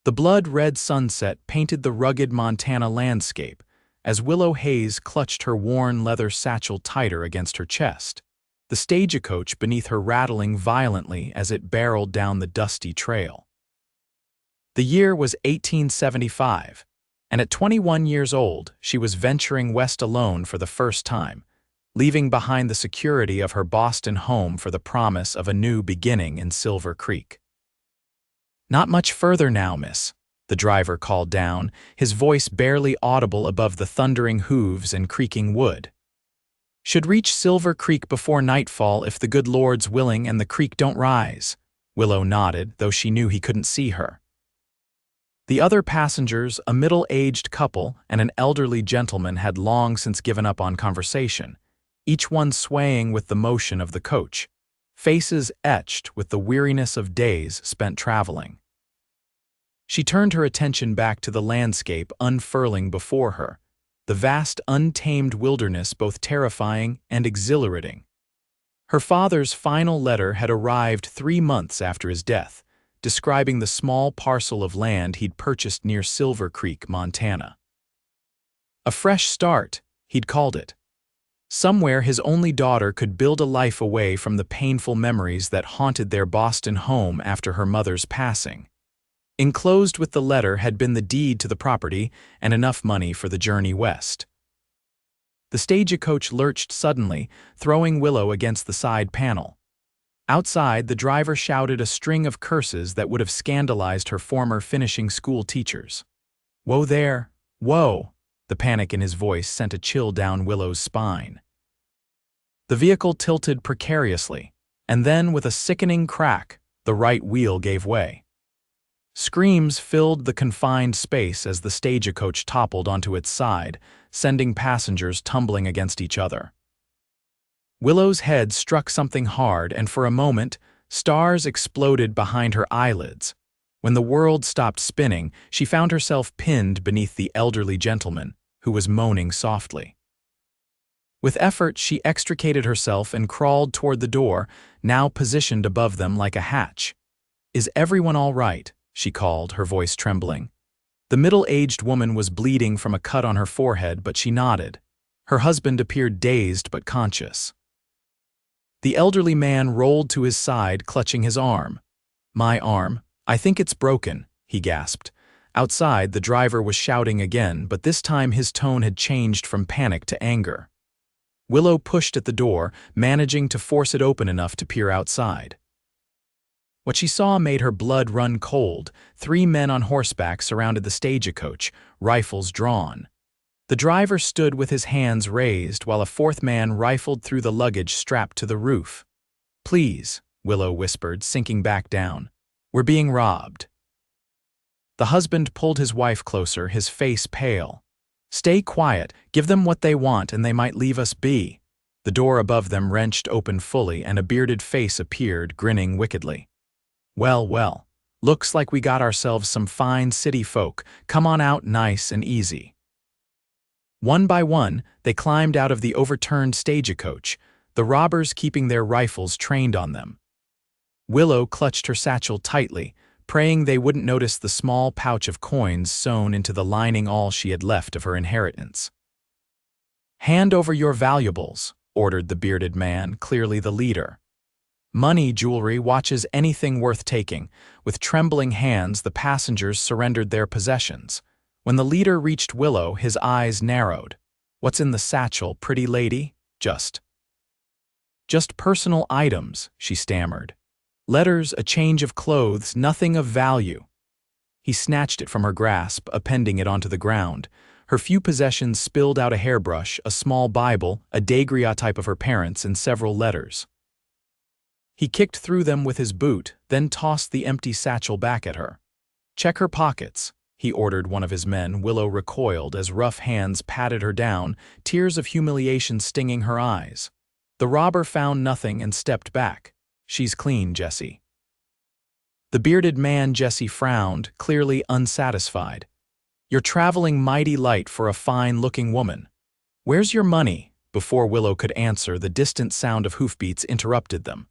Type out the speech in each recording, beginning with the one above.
The blood-red sunset painted the rugged Montana landscape as Willow Hayes clutched her worn leather satchel tighter against her chest, the stagecoach beneath her rattling violently as it barreled down the dusty trail. The year was 1875, and at 21 years old, she was venturing west alone for the first time, leaving behind the security of her Boston home for the promise of a new beginning in Silver Creek. "Not much further now, miss," the driver called down, his voice barely audible above the thundering hooves and creaking wood. "Should reach Silver Creek before nightfall if the good Lord's willing and the creek don't rise." Willow nodded, though she knew he couldn't see her. The other passengers, a middle-aged couple and an elderly gentleman, had long since given up on conversation, each one swaying with the motion of the coach, faces etched with the weariness of days spent traveling. She turned her attention back to the landscape unfurling before her, the vast untamed wilderness both terrifying and exhilarating. Her father's final letter had arrived 3 months after his death, describing the small parcel of land he'd purchased near Silver Creek, Montana. A fresh start, he'd called it. Somewhere his only daughter could build a life away from the painful memories that haunted their Boston home after her mother's passing. Enclosed with the letter had been the deed to the property and enough money for the journey west. The stagecoach lurched suddenly, throwing Willow against the side panel. Outside, the driver shouted a string of curses that would have scandalized her former finishing school teachers. "Whoa there! Whoa!" The panic in his voice sent a chill down Willow's spine. The vehicle tilted precariously, and then, with a sickening crack, the right wheel gave way. Screams filled the confined space as the stagecoach toppled onto its side, sending passengers tumbling against each other. Willow's head struck something hard, and for a moment, stars exploded behind her eyelids. When the world stopped spinning, she found herself pinned beneath the elderly gentleman, who was moaning softly. With effort, she extricated herself and crawled toward the door, now positioned above them like a hatch. "Is everyone all right?" she called, her voice trembling. The middle-aged woman was bleeding from a cut on her forehead, but she nodded. Her husband appeared dazed but conscious. The elderly man rolled to his side, clutching his arm. "My arm. I think it's broken," he gasped. Outside, the driver was shouting again, but this time his tone had changed from panic to anger. Willow pushed at the door, managing to force it open enough to peer outside. What she saw made her blood run cold. 3 men on horseback surrounded the stagecoach, rifles drawn. The driver stood with his hands raised while a 4th man rifled through the luggage strapped to the roof. "Please," Willow whispered, sinking back down. "We're being robbed." The husband pulled his wife closer, his face pale. "Stay quiet. Give them what they want and they might leave us be." The door above them wrenched open fully and a bearded face appeared, grinning wickedly. "Well, well, looks like we got ourselves some fine city folk. Come on out nice and easy." One by one, they climbed out of the overturned stagecoach, the robbers keeping their rifles trained on them. Willow clutched her satchel tightly, praying they wouldn't notice the small pouch of coins sewn into the lining, all she had left of her inheritance. "Hand over your valuables," ordered the bearded man, clearly the leader. Money, jewelry, watches, anything worth taking. With trembling hands, the passengers surrendered their possessions. When the leader reached Willow, his eyes narrowed. "What's in the satchel, pretty lady?" Just personal items," she stammered. "Letters, a change of clothes, nothing of value." He snatched it from her grasp, appending it onto the ground. Her few possessions spilled out: a hairbrush, a small Bible, a daguerreotype of her parents, and several letters. He kicked through them with his boot, then tossed the empty satchel back at her. "Check her pockets," he ordered one of his men. Willow recoiled as rough hands patted her down, tears of humiliation stinging her eyes. The robber found nothing and stepped back. "She's clean, Jessie." The bearded man, Jesse, frowned, clearly unsatisfied. "You're traveling mighty light for a fine-looking woman. Where's your money?" Before Willow could answer, the distant sound of hoofbeats interrupted them.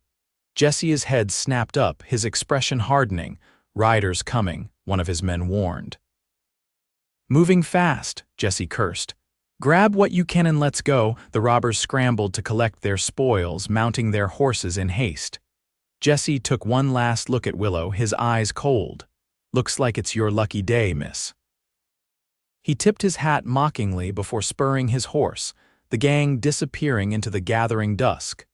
Jesse's head snapped up, his expression hardening. "Riders coming," one of his men warned. "Moving fast," Jesse cursed. "Grab what you can and let's go." The robbers scrambled to collect their spoils, mounting their horses in haste. Jesse took one last look at Willow, his eyes cold. "Looks like it's your lucky day, miss." He tipped his hat mockingly before spurring his horse, the gang disappearing into the gathering dusk.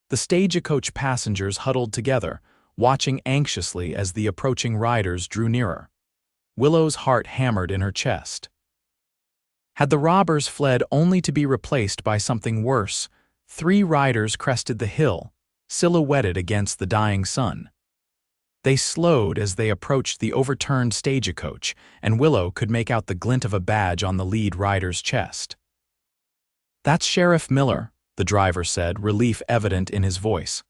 The stagecoach passengers huddled together, watching anxiously as the approaching riders drew nearer. Willow's heart hammered in her chest. Had the robbers fled only to be replaced by something worse? 3 riders crested the hill, silhouetted against the dying sun. They slowed as they approached the overturned stagecoach, and Willow could make out the glint of a badge on the lead rider's chest. "That's Sheriff Miller," the driver said, relief evident in his voice.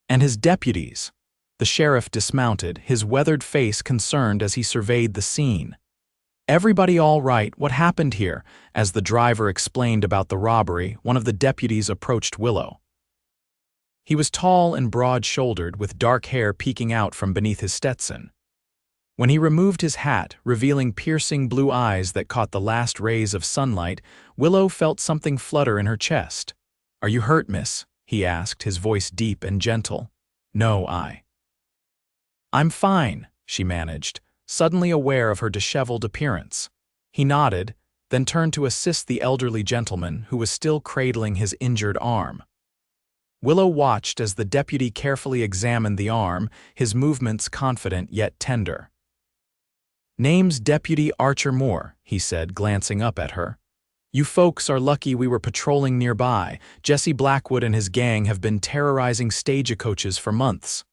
"And his deputies." The sheriff dismounted, his weathered face concerned as he surveyed the scene. "Everybody all right? What happened here?" As the driver explained about the robbery, one of the deputies approached Willow. He was tall and broad-shouldered, with dark hair peeking out from beneath his Stetson. When he removed his hat, revealing piercing blue eyes that caught the last rays of sunlight, Willow felt something flutter in her chest. "Are you hurt, miss?" he asked, his voice deep and gentle. "No, I'm fine," she managed, suddenly aware of her disheveled appearance. He nodded, then turned to assist the elderly gentleman who was still cradling his injured arm. Willow watched as the deputy carefully examined the arm, his movements confident yet tender. "Name's Deputy Archer Moore," he said, glancing up at her. "You folks are lucky we were patrolling nearby. Jesse Blackwood and his gang have been terrorizing stagecoaches for months."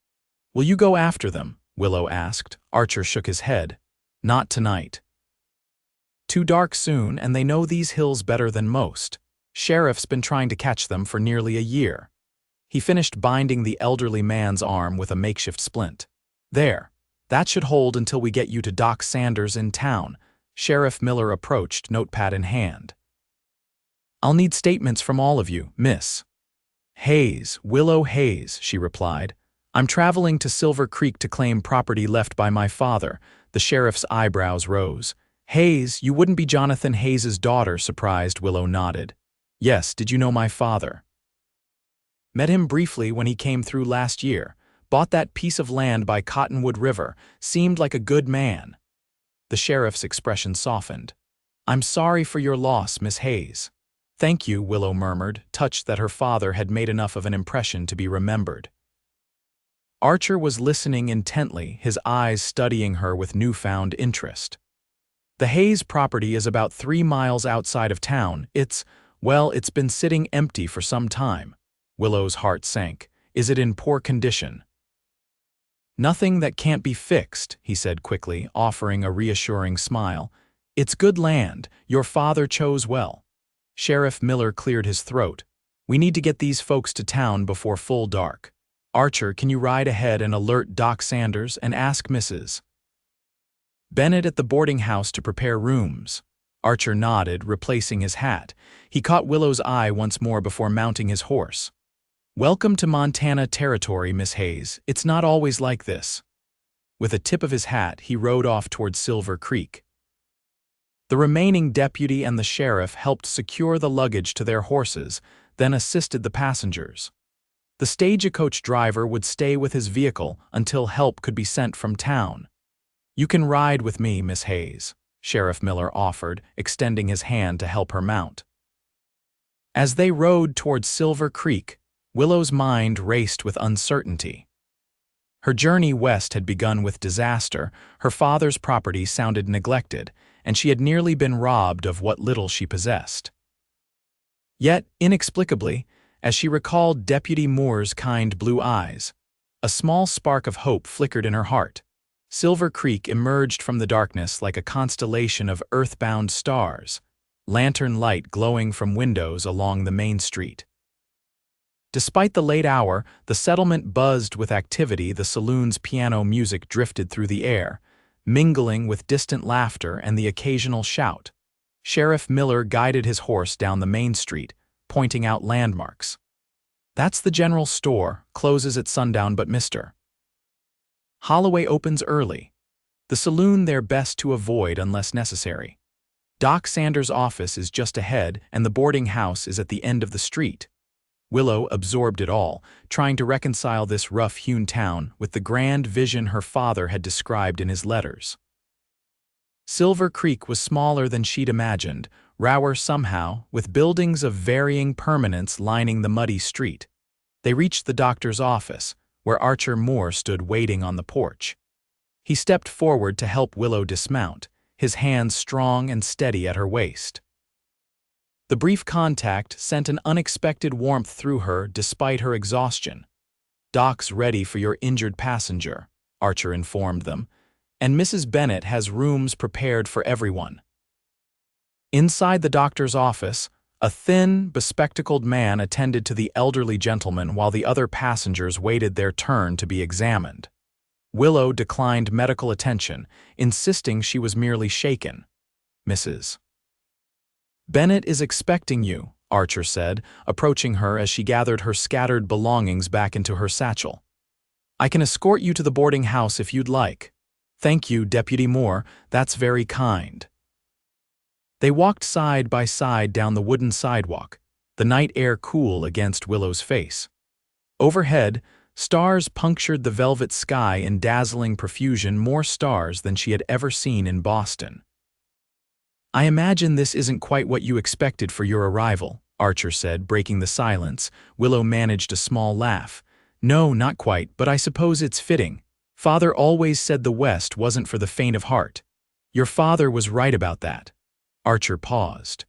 "Will you go after them?" Willow asked. Archer shook his head. "Not tonight. Too dark soon, and they know these hills better than most. Sheriff's been trying to catch them for nearly a year." He finished binding the elderly man's arm with a makeshift splint. "There. That should hold until we get you to Doc Sanders in town." Sheriff Miller approached, notepad in hand. "I'll need statements from all of you, miss." "Hayes, Willow Hayes," she replied. "I'm traveling to Silver Creek to claim property left by my father." The sheriff's eyebrows rose. "Hayes, you wouldn't be Jonathan Hayes's daughter?" Surprised, Willow nodded. "Yes, did you know my father?" "Met him briefly when he came through last year. Bought that piece of land by Cottonwood River. Seemed like a good man." The sheriff's expression softened. "I'm sorry for your loss, Miss Hayes." "Thank you," Willow murmured, touched that her father had made enough of an impression to be remembered. Archer was listening intently, his eyes studying her with newfound interest. "The Hayes property is about 3 miles outside of town. It's been sitting empty for some time." Willow's heart sank. "Is it in poor condition?" "Nothing that can't be fixed," he said quickly, offering a reassuring smile. "It's good land. Your father chose well." Sheriff Miller cleared his throat. "We need to get these folks to town before full dark. Archer, can you ride ahead and alert Doc Sanders and ask Mrs. Bennett at the boarding house to prepare rooms?" Archer nodded, replacing his hat. He caught Willow's eye once more before mounting his horse. "Welcome to Montana territory, Miss Hayes. It's not always like this." With a tip of his hat, he rode off toward Silver Creek. The remaining deputy and the sheriff helped secure the luggage to their horses, then assisted the passengers. The stagecoach driver would stay with his vehicle until help could be sent from town. "You can ride with me, Miss Hayes," Sheriff Miller offered, extending his hand to help her mount. As they rode toward Silver Creek, Willow's mind raced with uncertainty. Her journey west had begun with disaster, her father's property sounded neglected, and she had nearly been robbed of what little she possessed. Yet, inexplicably, as she recalled Deputy Moore's kind blue eyes, a small spark of hope flickered in her heart. Silver Creek emerged from the darkness like a constellation of earthbound stars, lantern light glowing from windows along the main street. Despite the late hour, the settlement buzzed with activity. The saloon's piano music drifted through the air, mingling with distant laughter and the occasional shout. Sheriff Miller guided his horse down the main street, pointing out landmarks. "That's the general store, closes at sundown, but Mr. Holloway opens early." The saloon they're best to avoid unless necessary. Doc Sanders' office is just ahead, and the boarding house is at the end of the street. Willow absorbed it all, trying to reconcile this rough-hewn town with the grand vision her father had described in his letters. Silver Creek was smaller than she'd imagined, rougher somehow, with buildings of varying permanence lining the muddy street. They reached the doctor's office, where Archer Moore stood waiting on the porch. He stepped forward to help Willow dismount, his hands strong and steady at her waist. The brief contact sent an unexpected warmth through her despite her exhaustion. "Doc's ready for your injured passenger," Archer informed them, "and Mrs. Bennett has rooms prepared for everyone." Inside the doctor's office, a thin, bespectacled man attended to the elderly gentleman while the other passengers waited their turn to be examined. Willow declined medical attention, insisting she was merely shaken. "Mrs. Bennett is expecting you," Archer said, approaching her as she gathered her scattered belongings back into her satchel. "I can escort you to the boarding house if you'd like." "Thank you, Deputy Moore, that's very kind." They walked side by side down the wooden sidewalk, the night air cool against Willow's face. Overhead, stars punctured the velvet sky in dazzling profusion, more stars than she had ever seen in Boston. "I imagine this isn't quite what you expected for your arrival," Archer said, breaking the silence. Willow managed a small laugh. "No, not quite, but I suppose it's fitting. Father always said the West wasn't for the faint of heart. Your father was right about that." Archer paused.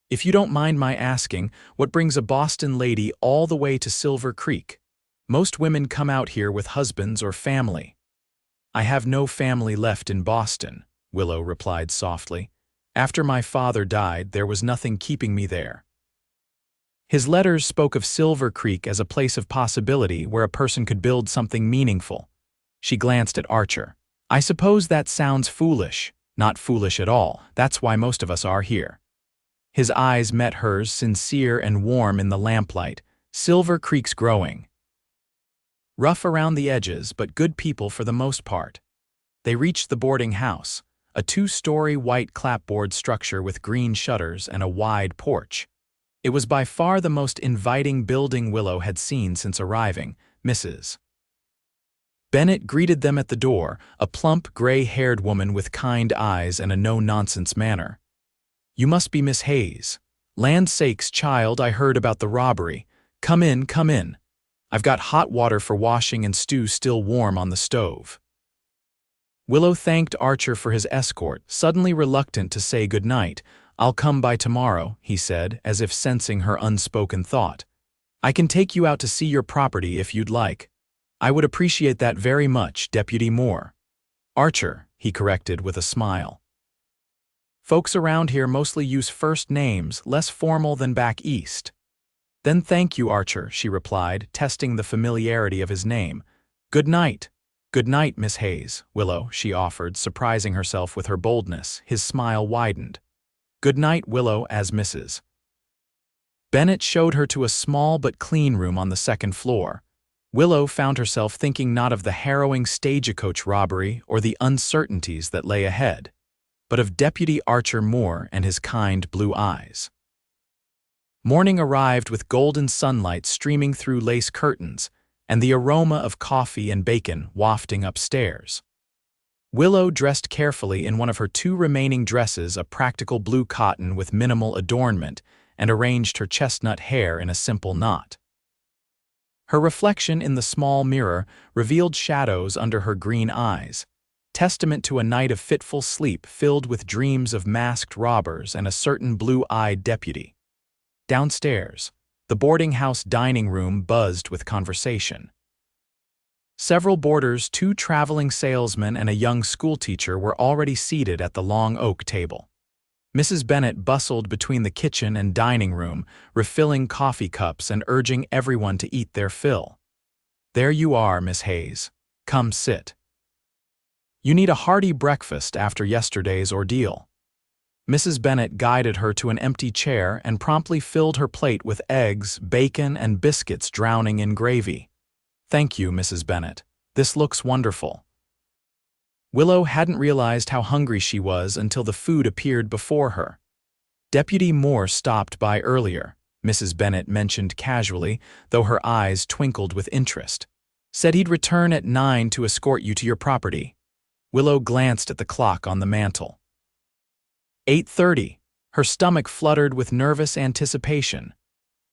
"If you don't mind my asking, what brings a Boston lady all the way to Silver Creek? Most women come out here with husbands or family." "I have no family left in Boston," Willow replied softly. "After my father died, there was nothing keeping me there." His letters spoke of Silver Creek as a place of possibility where a person could build something meaningful. She glanced at Archer. "I suppose that sounds foolish." "Not foolish at all. That's why most of us are here." His eyes met hers, sincere and warm in the lamplight. "Silver Creek's growing. Rough around the edges, but good people for the most part." They reached the boarding house, a two-story white clapboard structure with green shutters and a wide porch. It was by far the most inviting building Willow had seen since arriving. Mrs. Bennett greeted them at the door, a plump, gray-haired woman with kind eyes and a no-nonsense manner. "You must be Miss Hayes. Land sakes, child, I heard about the robbery. Come in, come in. I've got hot water for washing and stew still warm on the stove." Willow thanked Archer for his escort, suddenly reluctant to say goodnight. "I'll come by tomorrow," he said, as if sensing her unspoken thought. "I can take you out to see your property if you'd like." "I would appreciate that very much, Deputy Moore." "Archer," he corrected with a smile. "Folks around here mostly use first names, less formal than back east." "Then thank you, Archer," she replied, testing the familiarity of his name. "Good night." "Good night, Miss Hayes, Willow," she offered, surprising herself with her boldness. His smile widened. "Good night, Willow," as Mrs. Bennett showed her to a small but clean room on the second floor. Willow found herself thinking not of the harrowing stagecoach robbery or the uncertainties that lay ahead, but of Deputy Archer Moore and his kind blue eyes. Morning arrived with golden sunlight streaming through lace curtains and the aroma of coffee and bacon wafting upstairs. Willow dressed carefully in one of her two remaining dresses, a practical blue cotton with minimal adornment, and arranged her chestnut hair in a simple knot. Her reflection in the small mirror revealed shadows under her green eyes, testament to a night of fitful sleep filled with dreams of masked robbers and a certain blue-eyed deputy. Downstairs, the boarding house dining room buzzed with conversation. Several boarders, two traveling salesmen, and a young schoolteacher were already seated at the long oak table. Mrs. Bennett bustled between the kitchen and dining room, refilling coffee cups and urging everyone to eat their fill. "There you are, Miss Hayes. Come sit. You need a hearty breakfast after yesterday's ordeal." Mrs. Bennett guided her to an empty chair and promptly filled her plate with eggs, bacon, and biscuits drowning in gravy. "Thank you, Mrs. Bennett. This looks wonderful." Willow hadn't realized how hungry she was until the food appeared before her. Deputy Moore stopped by earlier, Mrs. Bennet mentioned casually, though her eyes twinkled with interest. Said he'd return at 9 to escort you to your property. Willow glanced at the clock on the mantel. 8:30. Her stomach fluttered with nervous anticipation.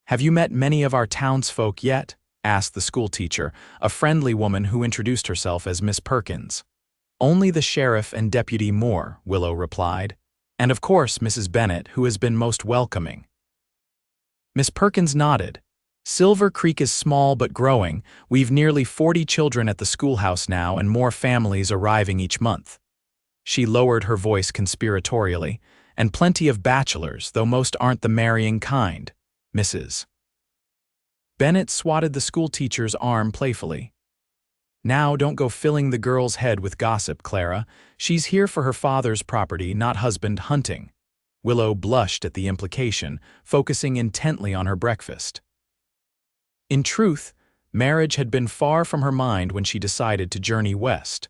"Have you met many of our townsfolk yet?" asked the schoolteacher, a friendly woman who introduced herself as Miss Perkins. "Only the sheriff and Deputy Moore," Willow replied. "And of course Mrs. Bennet, who has been most welcoming." Miss Perkins nodded. "Silver Creek is small but growing. We've nearly 40 children at the schoolhouse now and more families arriving each month." She lowered her voice conspiratorially. "And plenty of bachelors, though most aren't the marrying kind, Mrs. Bennet swatted the schoolteacher's arm playfully. "Now don't go filling the girl's head with gossip, Clara. She's here for her father's property, not husband hunting." Willow blushed at the implication, focusing intently on her breakfast. In truth, marriage had been far from her mind when she decided to journey west.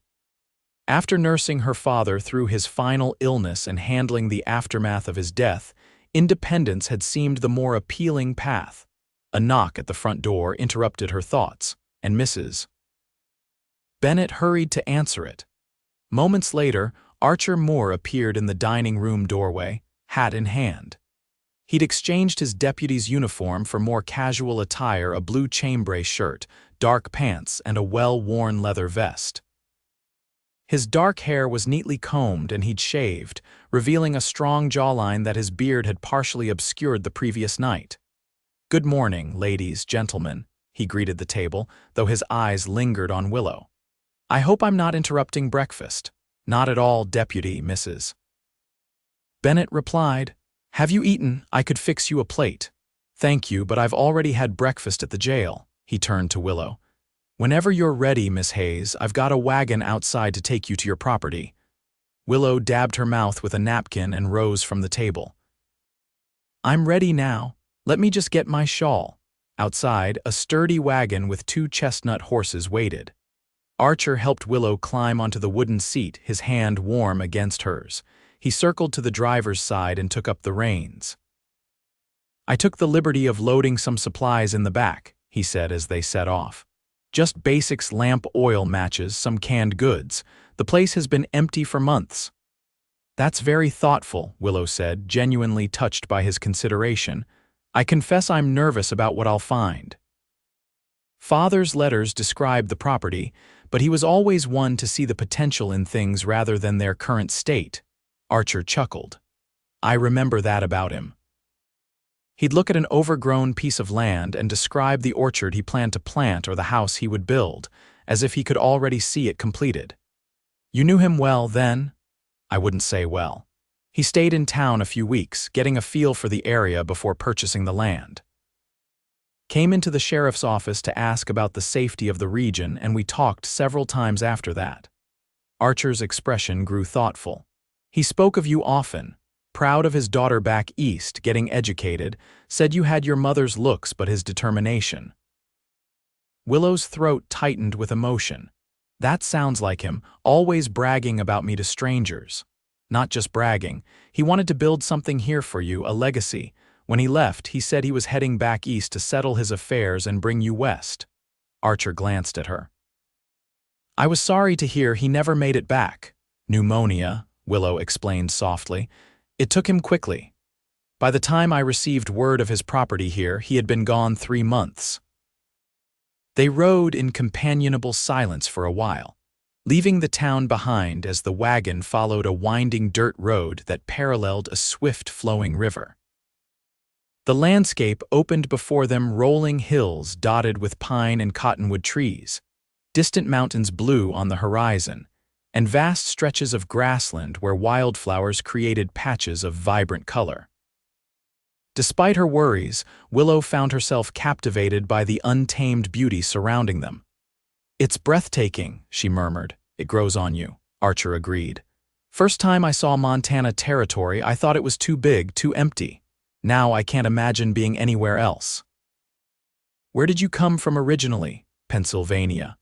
After nursing her father through his final illness and handling the aftermath of his death, independence had seemed the more appealing path. A knock at the front door interrupted her thoughts, and Mrs. Bennet hurried to answer it. Moments later, Archer Moore appeared in the dining room doorway, hat in hand. He'd exchanged his deputy's uniform for more casual attire, a blue chambray shirt, dark pants, and a well-worn leather vest. His dark hair was neatly combed and he'd shaved, revealing a strong jawline that his beard had partially obscured the previous night. "Good morning, ladies, gentlemen," he greeted the table, though his eyes lingered on Willow. "I hope I'm not interrupting breakfast." "Not at all, Deputy, Mrs. Bennet replied. "Have you eaten? I could fix you a plate." "Thank you, but I've already had breakfast at the jail." He turned to Willow. "Whenever you're ready, Miss Hayes, I've got a wagon outside to take you to your property." Willow dabbed her mouth with a napkin and rose from the table. "I'm ready now. Let me just get my shawl." Outside, a sturdy wagon with 2 chestnut horses waited. Archer helped Willow climb onto the wooden seat, his hand warm against hers. He circled to the driver's side and took up the reins. "I took the liberty of loading some supplies in the back," he said as they set off. "Just basics, lamp oil, matches, some canned goods. The place has been empty for months." "That's very thoughtful," Willow said, genuinely touched by his consideration. "I confess I'm nervous about what I'll find." Father's letters described the property, but he was always one to see the potential in things rather than their current state. Archer chuckled. "I remember that about him." He'd look at an overgrown piece of land and describe the orchard he planned to plant or the house he would build, as if he could already see it completed. "You knew him well, then?" "I wouldn't say well. He stayed in town a few weeks, getting a feel for the area before purchasing the land. Came into the sheriff's office to ask about the safety of the region, and we talked several times after that." Archer's expression grew thoughtful. "He spoke of you often. Proud of his daughter back east, getting educated, said you had your mother's looks but his determination." Willow's throat tightened with emotion. "That sounds like him, always bragging about me to strangers." "Not just bragging. He wanted to build something here for you, a legacy. When he left, he said he was heading back east to settle his affairs and bring you west." Archer glanced at her. "I was sorry to hear he never made it back." "Pneumonia," Willow explained softly. "It took him quickly. By the time I received word of his property here, he had been gone 3 months. They rode in companionable silence for a while, leaving the town behind as the wagon followed a winding dirt road that paralleled a swift-flowing river. The landscape opened before them, rolling hills dotted with pine and cottonwood trees, distant mountains blue on the horizon, and vast stretches of grassland where wildflowers created patches of vibrant color. Despite her worries, Willow found herself captivated by the untamed beauty surrounding them. "It's breathtaking," she murmured. "It grows on you," Archer agreed. "First time I saw Montana territory, I thought it was too big, too empty. Now I can't imagine being anywhere else." "Where did you come from originally?" "Pennsylvania."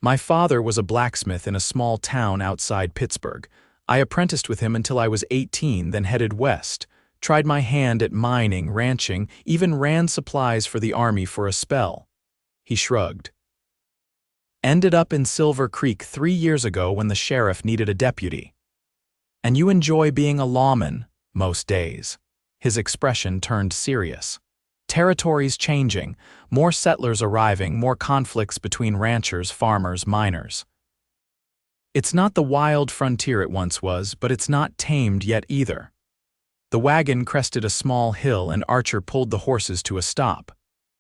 My father was a blacksmith in a small town outside Pittsburgh. I apprenticed with him until I was 18, then headed west. Tried my hand at mining, ranching, even ran supplies for the army for a spell. He shrugged. Ended up in Silver Creek 3 years ago when the sheriff needed a deputy. And you enjoy being a lawman, most days. His expression turned serious. Territories changing, more settlers arriving, more conflicts between ranchers, farmers, miners. It's not the wild frontier it once was, but it's not tamed yet either. The wagon crested a small hill and Archer pulled the horses to a stop.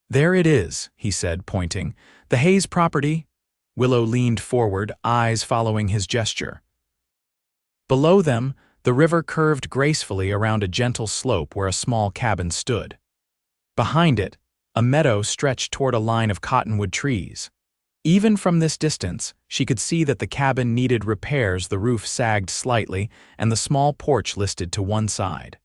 There it is, he said, pointing. The Hayes property. Willow leaned forward, eyes following his gesture. Below them, the river curved gracefully around a gentle slope where a small cabin stood. Behind it, a meadow stretched toward a line of cottonwood trees. Even from this distance, she could see that the cabin needed repairs. The roof sagged slightly, and the small porch listed to one side.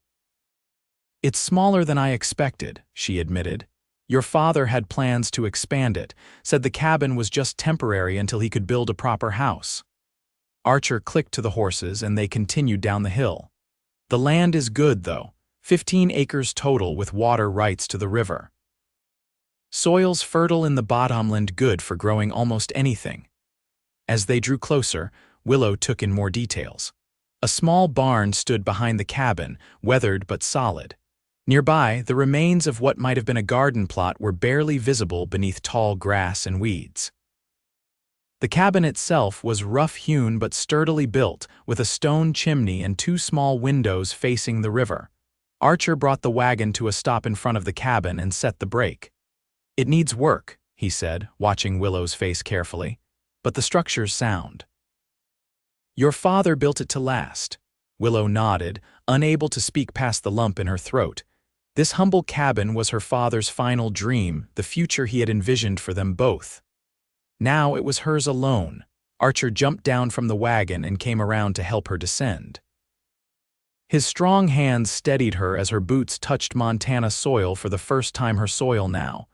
It's smaller than I expected, she admitted. Your father had plans to expand it, said the cabin was just temporary until he could build a proper house. Archer clicked to the horses and they continued down the hill. The land is good, though. 15 acres total with water rights to the river. Soils fertile in the bottomland, good for growing almost anything. As they drew closer, Willow took in more details. A small barn stood behind the cabin, weathered but solid. Nearby, the remains of what might have been a garden plot were barely visible beneath tall grass and weeds. The cabin itself was rough-hewn but sturdily built, with a stone chimney and 2 small windows facing the river. Archer brought the wagon to a stop in front of the cabin and set the brake. It needs work, he said, watching Willow's face carefully, but the structure's sound. Your father built it to last. Willow nodded, unable to speak past the lump in her throat. This humble cabin was her father's final dream, the future he had envisioned for them both. Now it was hers alone. Archer jumped down from the wagon and came around to help her descend. His strong hands steadied her as her boots touched Montana soil for the first time. Her soil now.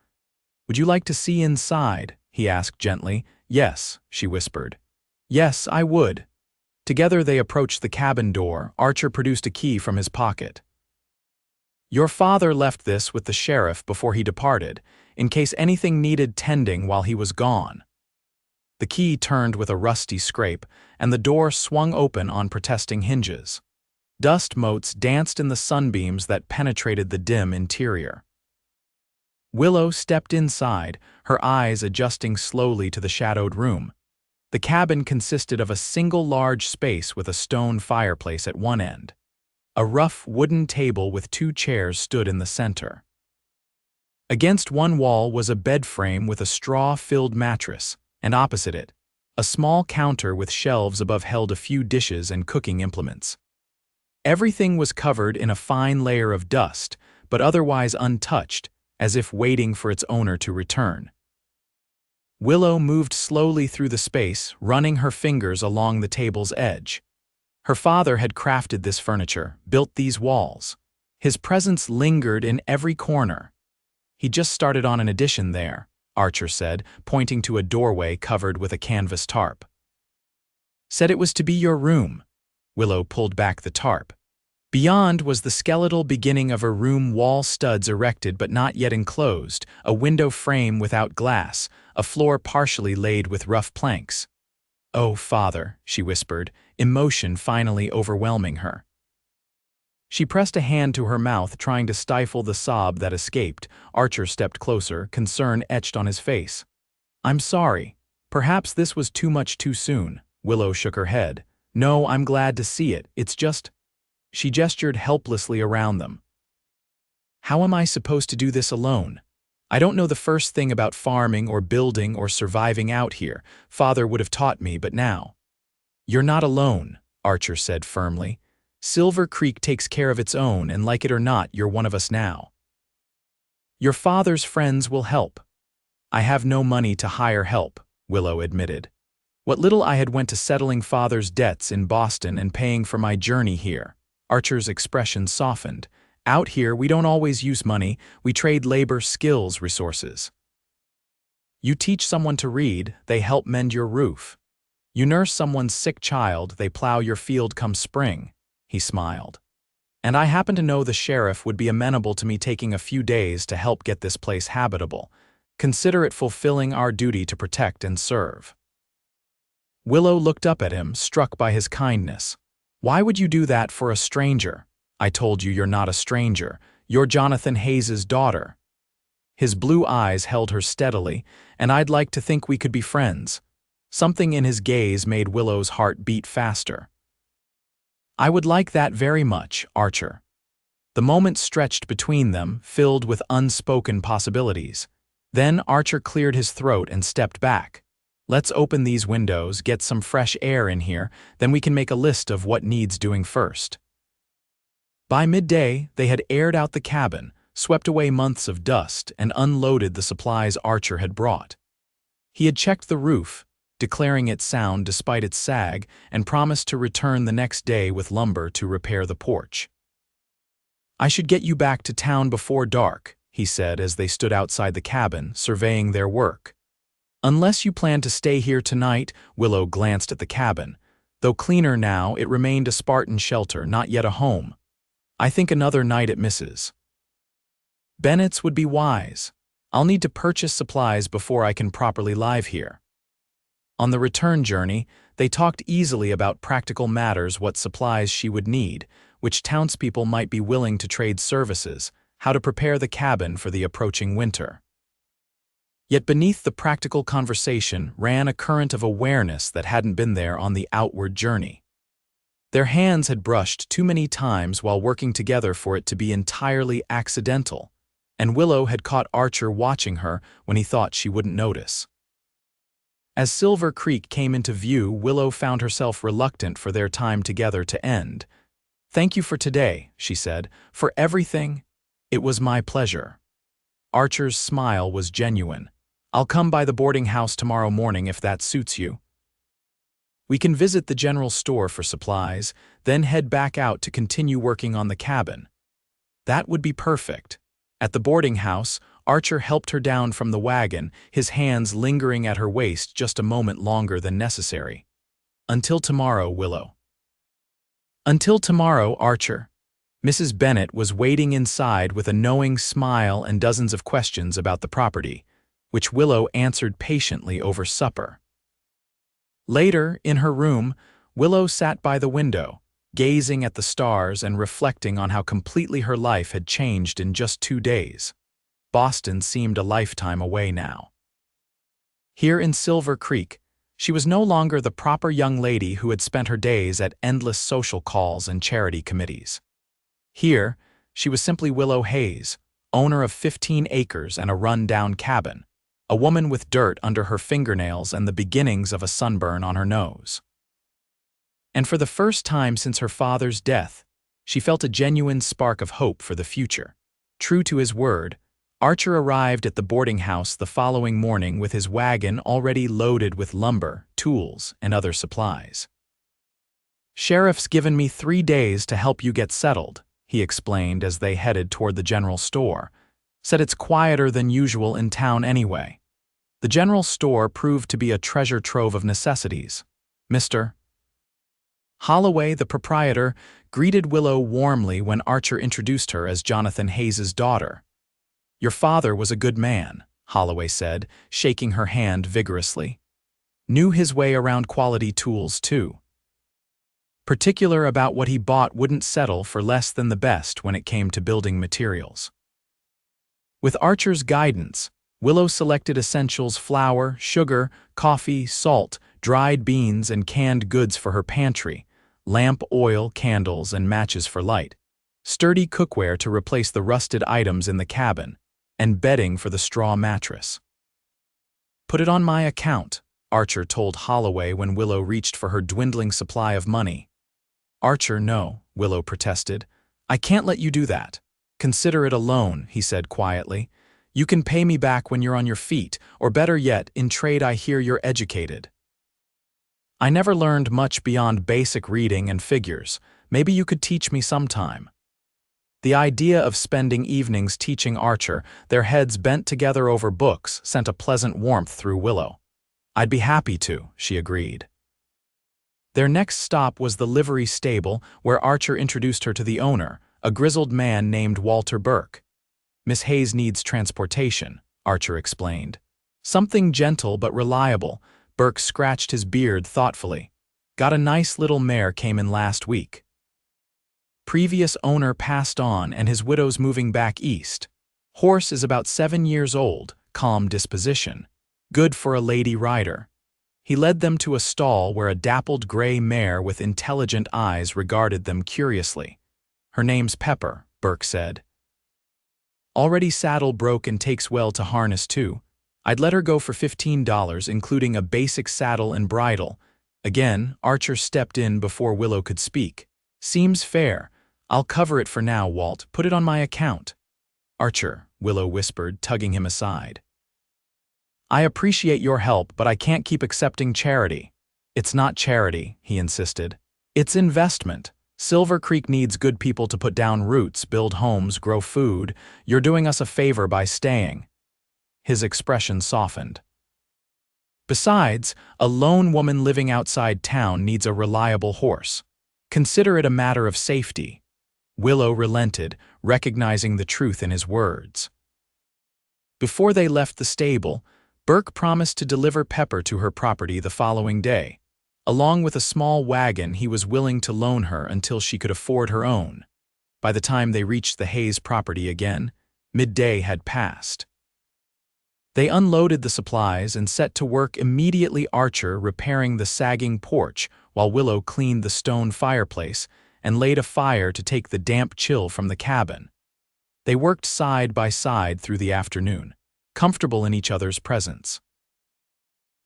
Would you like to see inside? He asked gently. Yes, she whispered. Yes, I would. Together they approached the cabin door. Archer produced a key from his pocket. Your father left this with the sheriff before he departed, in case anything needed tending while he was gone. The key turned with a rusty scrape, and the door swung open on protesting hinges. Dust motes danced in the sunbeams that penetrated the dim interior. Willow stepped inside, her eyes adjusting slowly to the shadowed room. The cabin consisted of a single large space with a stone fireplace at one end. A rough wooden table with 2 chairs stood in the center. Against one wall was a bed frame with a straw-filled mattress, and opposite it, a small counter with shelves above held a few dishes and cooking implements. Everything was covered in a fine layer of dust, but otherwise untouched, as if waiting for its owner to return. Willow moved slowly through the space, running her fingers along the table's edge. Her father had crafted this furniture, built these walls. His presence lingered in every corner. He just started on an addition there, Archer said, pointing to a doorway covered with a canvas tarp. Said it was to be your room. Willow pulled back the tarp. Beyond was the skeletal beginning of a room, wall studs erected but not yet enclosed, a window frame without glass, a floor partially laid with rough planks. Oh, father, she whispered, emotion finally overwhelming her. She pressed a hand to her mouth, trying to stifle the sob that escaped. Archer stepped closer, concern etched on his face. I'm sorry. Perhaps this was too much too soon. Willow shook her head. No, I'm glad to see it. It's just... She gestured helplessly around them. How am I supposed to do this alone? I don't know the first thing about farming or building or surviving out here. Father would have taught me, but now. You're not alone, Archer said firmly. Silver Creek takes care of its own, and like it or not, you're one of us now. Your father's friends will help. I have no money to hire help, Willow admitted. What little I had went to settling father's debts in Boston and paying for my journey here. Archer's expression softened. Out here, we don't always use money. We trade labor, skills, resources. You teach someone to read, they help mend your roof. You nurse someone's sick child, they plow your field come spring." He smiled. "And I happen to know the sheriff would be amenable to me taking a few days to help get this place habitable. Consider it fulfilling our duty to protect and serve." Willow looked up at him, struck by his kindness. "Why would you do that for a stranger?" "I told you you're not a stranger. You're Jonathan Hayes's daughter." His blue eyes held her steadily, and "I'd like to think we could be friends." Something in his gaze made Willow's heart beat faster. "I would like that very much, Archer." The moment stretched between them, filled with unspoken possibilities. Then Archer cleared his throat and stepped back. "Let's open these windows, get some fresh air in here, then we can make a list of what needs doing first." By midday, they had aired out the cabin, swept away months of dust, and unloaded the supplies Archer had brought. He had checked the roof, declaring it sound despite its sag, and promised to return the next day with lumber to repair the porch. "I should get you back to town before dark," he said as they stood outside the cabin, surveying their work. "Unless you plan to stay here tonight," Willow glanced at the cabin. Though cleaner now, it remained a Spartan shelter, not yet a home. "I think another night at Mrs. Bennett's would be wise. I'll need to purchase supplies before I can properly live here." On the return journey, they talked easily about practical matters, what supplies she would need, which townspeople might be willing to trade services, how to prepare the cabin for the approaching winter. Yet beneath the practical conversation ran a current of awareness that hadn't been there on the outward journey. Their hands had brushed too many times while working together for it to be entirely accidental, and Willow had caught Archer watching her when he thought she wouldn't notice. As Silver Creek came into view, Willow found herself reluctant for their time together to end. "Thank you for today," she said, "for everything. It was my pleasure." Archer's smile was genuine. "I'll come by the boarding house tomorrow morning if that suits you. We can visit the general store for supplies, then head back out to continue working on the cabin." "That would be perfect." At the boarding house, Archer helped her down from the wagon, his hands lingering at her waist just a moment longer than necessary. "Until tomorrow, Willow." "Until tomorrow, Archer." Mrs. Bennett was waiting inside with a knowing smile and dozens of questions about the property, which Willow answered patiently over supper. Later, in her room, Willow sat by the window, gazing at the stars and reflecting on how completely her life had changed in just 2 days. Boston seemed a lifetime away now. Here in Silver Creek, she was no longer the proper young lady who had spent her days at endless social calls and charity committees. Here, she was simply Willow Hayes, owner of 15 acres and a run-down cabin, a woman with dirt under her fingernails and the beginnings of a sunburn on her nose. And for the first time since her father's death, she felt a genuine spark of hope for the future. True to his word, Archer arrived at the boarding house the following morning with his wagon already loaded with lumber, tools, and other supplies. "Sheriff's given me 3 days to help you get settled," he explained as they headed toward the general store. "Said it's quieter than usual in town anyway." The general store proved to be a treasure trove of necessities. Mr. Holloway, the proprietor, greeted Willow warmly when Archer introduced her as Jonathan Hayes's daughter. "Your father was a good man," Holloway said, shaking her hand vigorously. "Knew his way around quality tools, too. Particular about what he bought, wouldn't settle for less than the best when it came to building materials." With Archer's guidance, Willow selected essentials: flour, sugar, coffee, salt, dried beans, and canned goods for her pantry, lamp oil, candles, and matches for light, sturdy cookware to replace the rusted items in the cabin, and bedding for the straw mattress. "Put it on my account," Archer told Holloway when Willow reached for her dwindling supply of money. "Archer, no," Willow protested. "I can't let you do that. Consider it a loan," he said quietly. "You can pay me back when you're on your feet, or better yet, in trade I hear you're educated." "I never learned much beyond basic reading and figures. Maybe you could teach me sometime." The idea of spending evenings teaching Archer, their heads bent together over books, sent a pleasant warmth through Willow. "I'd be happy to," she agreed. Their next stop was the livery stable, where Archer introduced her to the owner, a grizzled man named Walter Burke. "Miss Hayes needs transportation," Archer explained. "Something gentle but reliable." Burke scratched his beard thoughtfully. "Got a nice little mare, came in last week. Previous owner passed on and his widow's moving back east. Horse is about 7 years old, calm disposition. Good for a lady rider." He led them to a stall where a dappled gray mare with intelligent eyes regarded them curiously. "Her name's Pepper," Burke said. "Already saddle broke and takes well to harness too. I'd let her go for $15, including a basic saddle and bridle." Again, Archer stepped in before Willow could speak. "Seems fair. I'll cover it for now, Walt. Put it on my account." "Archer," Willow whispered, tugging him aside. "I appreciate your help, but I can't keep accepting charity." "It's not charity," he insisted. "It's investment. Silver Creek needs good people to put down roots, build homes, grow food. You're doing us a favor by staying." His expression softened. "Besides, a lone woman living outside town needs a reliable horse. Consider it a matter of safety." Willow relented, recognizing the truth in his words. Before they left the stable, Burke promised to deliver Pepper to her property the following day. Along with a small wagon he was willing to loan her until she could afford her own. By the time they reached the Hayes property again, midday had passed. They unloaded the supplies and set to work immediately, Archer repairing the sagging porch while Willow cleaned the stone fireplace and laid a fire to take the damp chill from the cabin. They worked side by side through the afternoon, comfortable in each other's presence.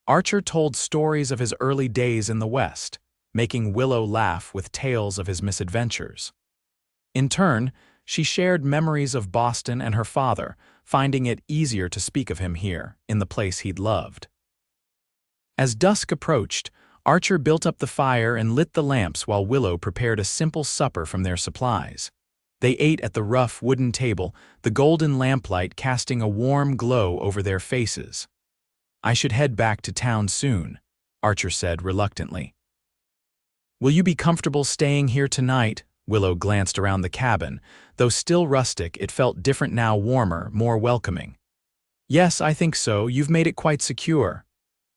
Archer told stories of his early days in the West, making Willow laugh with tales of his misadventures. In turn, she shared memories of Boston and her father, finding it easier to speak of him here, in the place he'd loved. As dusk approached, Archer built up the fire and lit the lamps while Willow prepared a simple supper from their supplies. They ate at the rough wooden table, the golden lamplight casting a warm glow over their faces. "I should head back to town soon," Archer said reluctantly. "Will you be comfortable staying here tonight?" Willow glanced around the cabin. Though still rustic, it felt different now, warmer, more welcoming. "Yes, I think so. You've made it quite secure."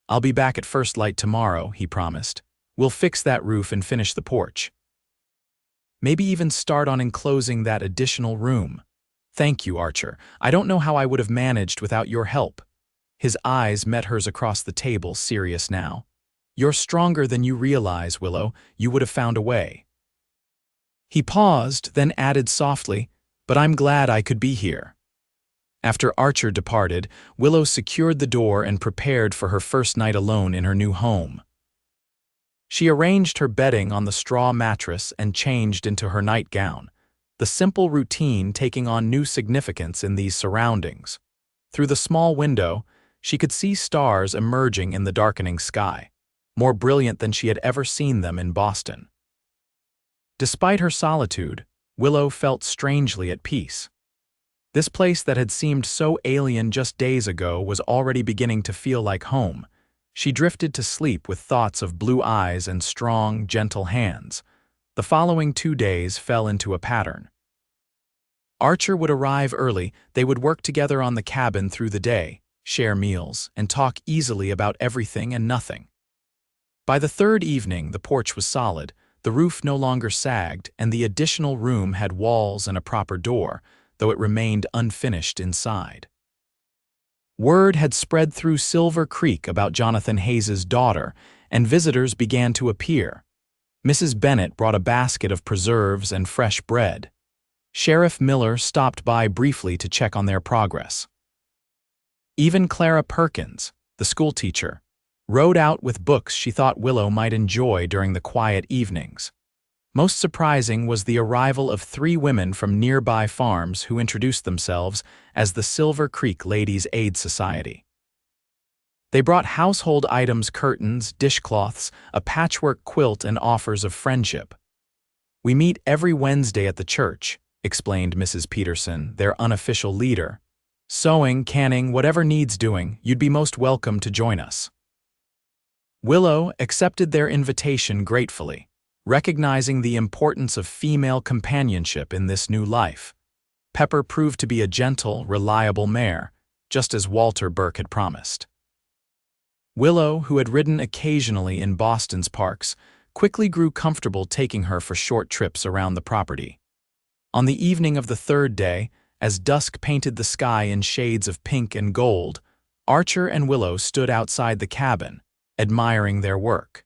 "I'll be back at first light tomorrow," he promised. "We'll fix that roof and finish the porch. Maybe even start on enclosing that additional room." "Thank you, Archer. I don't know how I would have managed without your help." His eyes met hers across the table, serious now. "You're stronger than you realize, Willow. You would have found a way." He paused, then added softly, "But I'm glad I could be here." After Archer departed, Willow secured the door and prepared for her first night alone in her new home. She arranged her bedding on the straw mattress and changed into her nightgown, the simple routine taking on new significance in these surroundings. Through the small window, she could see stars emerging in the darkening sky, more brilliant than she had ever seen them in Boston. Despite her solitude, Willow felt strangely at peace. This place that had seemed so alien just days ago was already beginning to feel like home. She drifted to sleep with thoughts of blue eyes and strong, gentle hands. The following 2 days fell into a pattern. Archer would arrive early, they would work together on the cabin through the day, share meals, and talk easily about everything and nothing. By the third evening, the porch was solid, the roof no longer sagged, and the additional room had walls and a proper door, though it remained unfinished inside. Word had spread through Silver Creek about Jonathan Hayes's daughter, and visitors began to appear. Mrs. Bennett brought a basket of preserves and fresh bread. Sheriff Miller stopped by briefly to check on their progress. Even Clara Perkins, the schoolteacher, rode out with books she thought Willow might enjoy during the quiet evenings. Most surprising was the arrival of 3 women from nearby farms who introduced themselves as the Silver Creek Ladies' Aid Society. They brought household items, curtains, dishcloths, a patchwork quilt, and offers of friendship. "We meet every Wednesday at the church," explained Mrs. Peterson, their unofficial leader. Sewing, canning, whatever needs doing, you'd be most welcome to join us. Willow accepted their invitation gratefully, recognizing the importance of female companionship in this new life. Pepper proved to be a gentle, reliable mare, just as Walter Burke had promised. Willow, who had ridden occasionally in Boston's parks, quickly grew comfortable taking her for short trips around the property. On the evening of the third day, as dusk painted the sky in shades of pink and gold, Archer and Willow stood outside the cabin, admiring their work.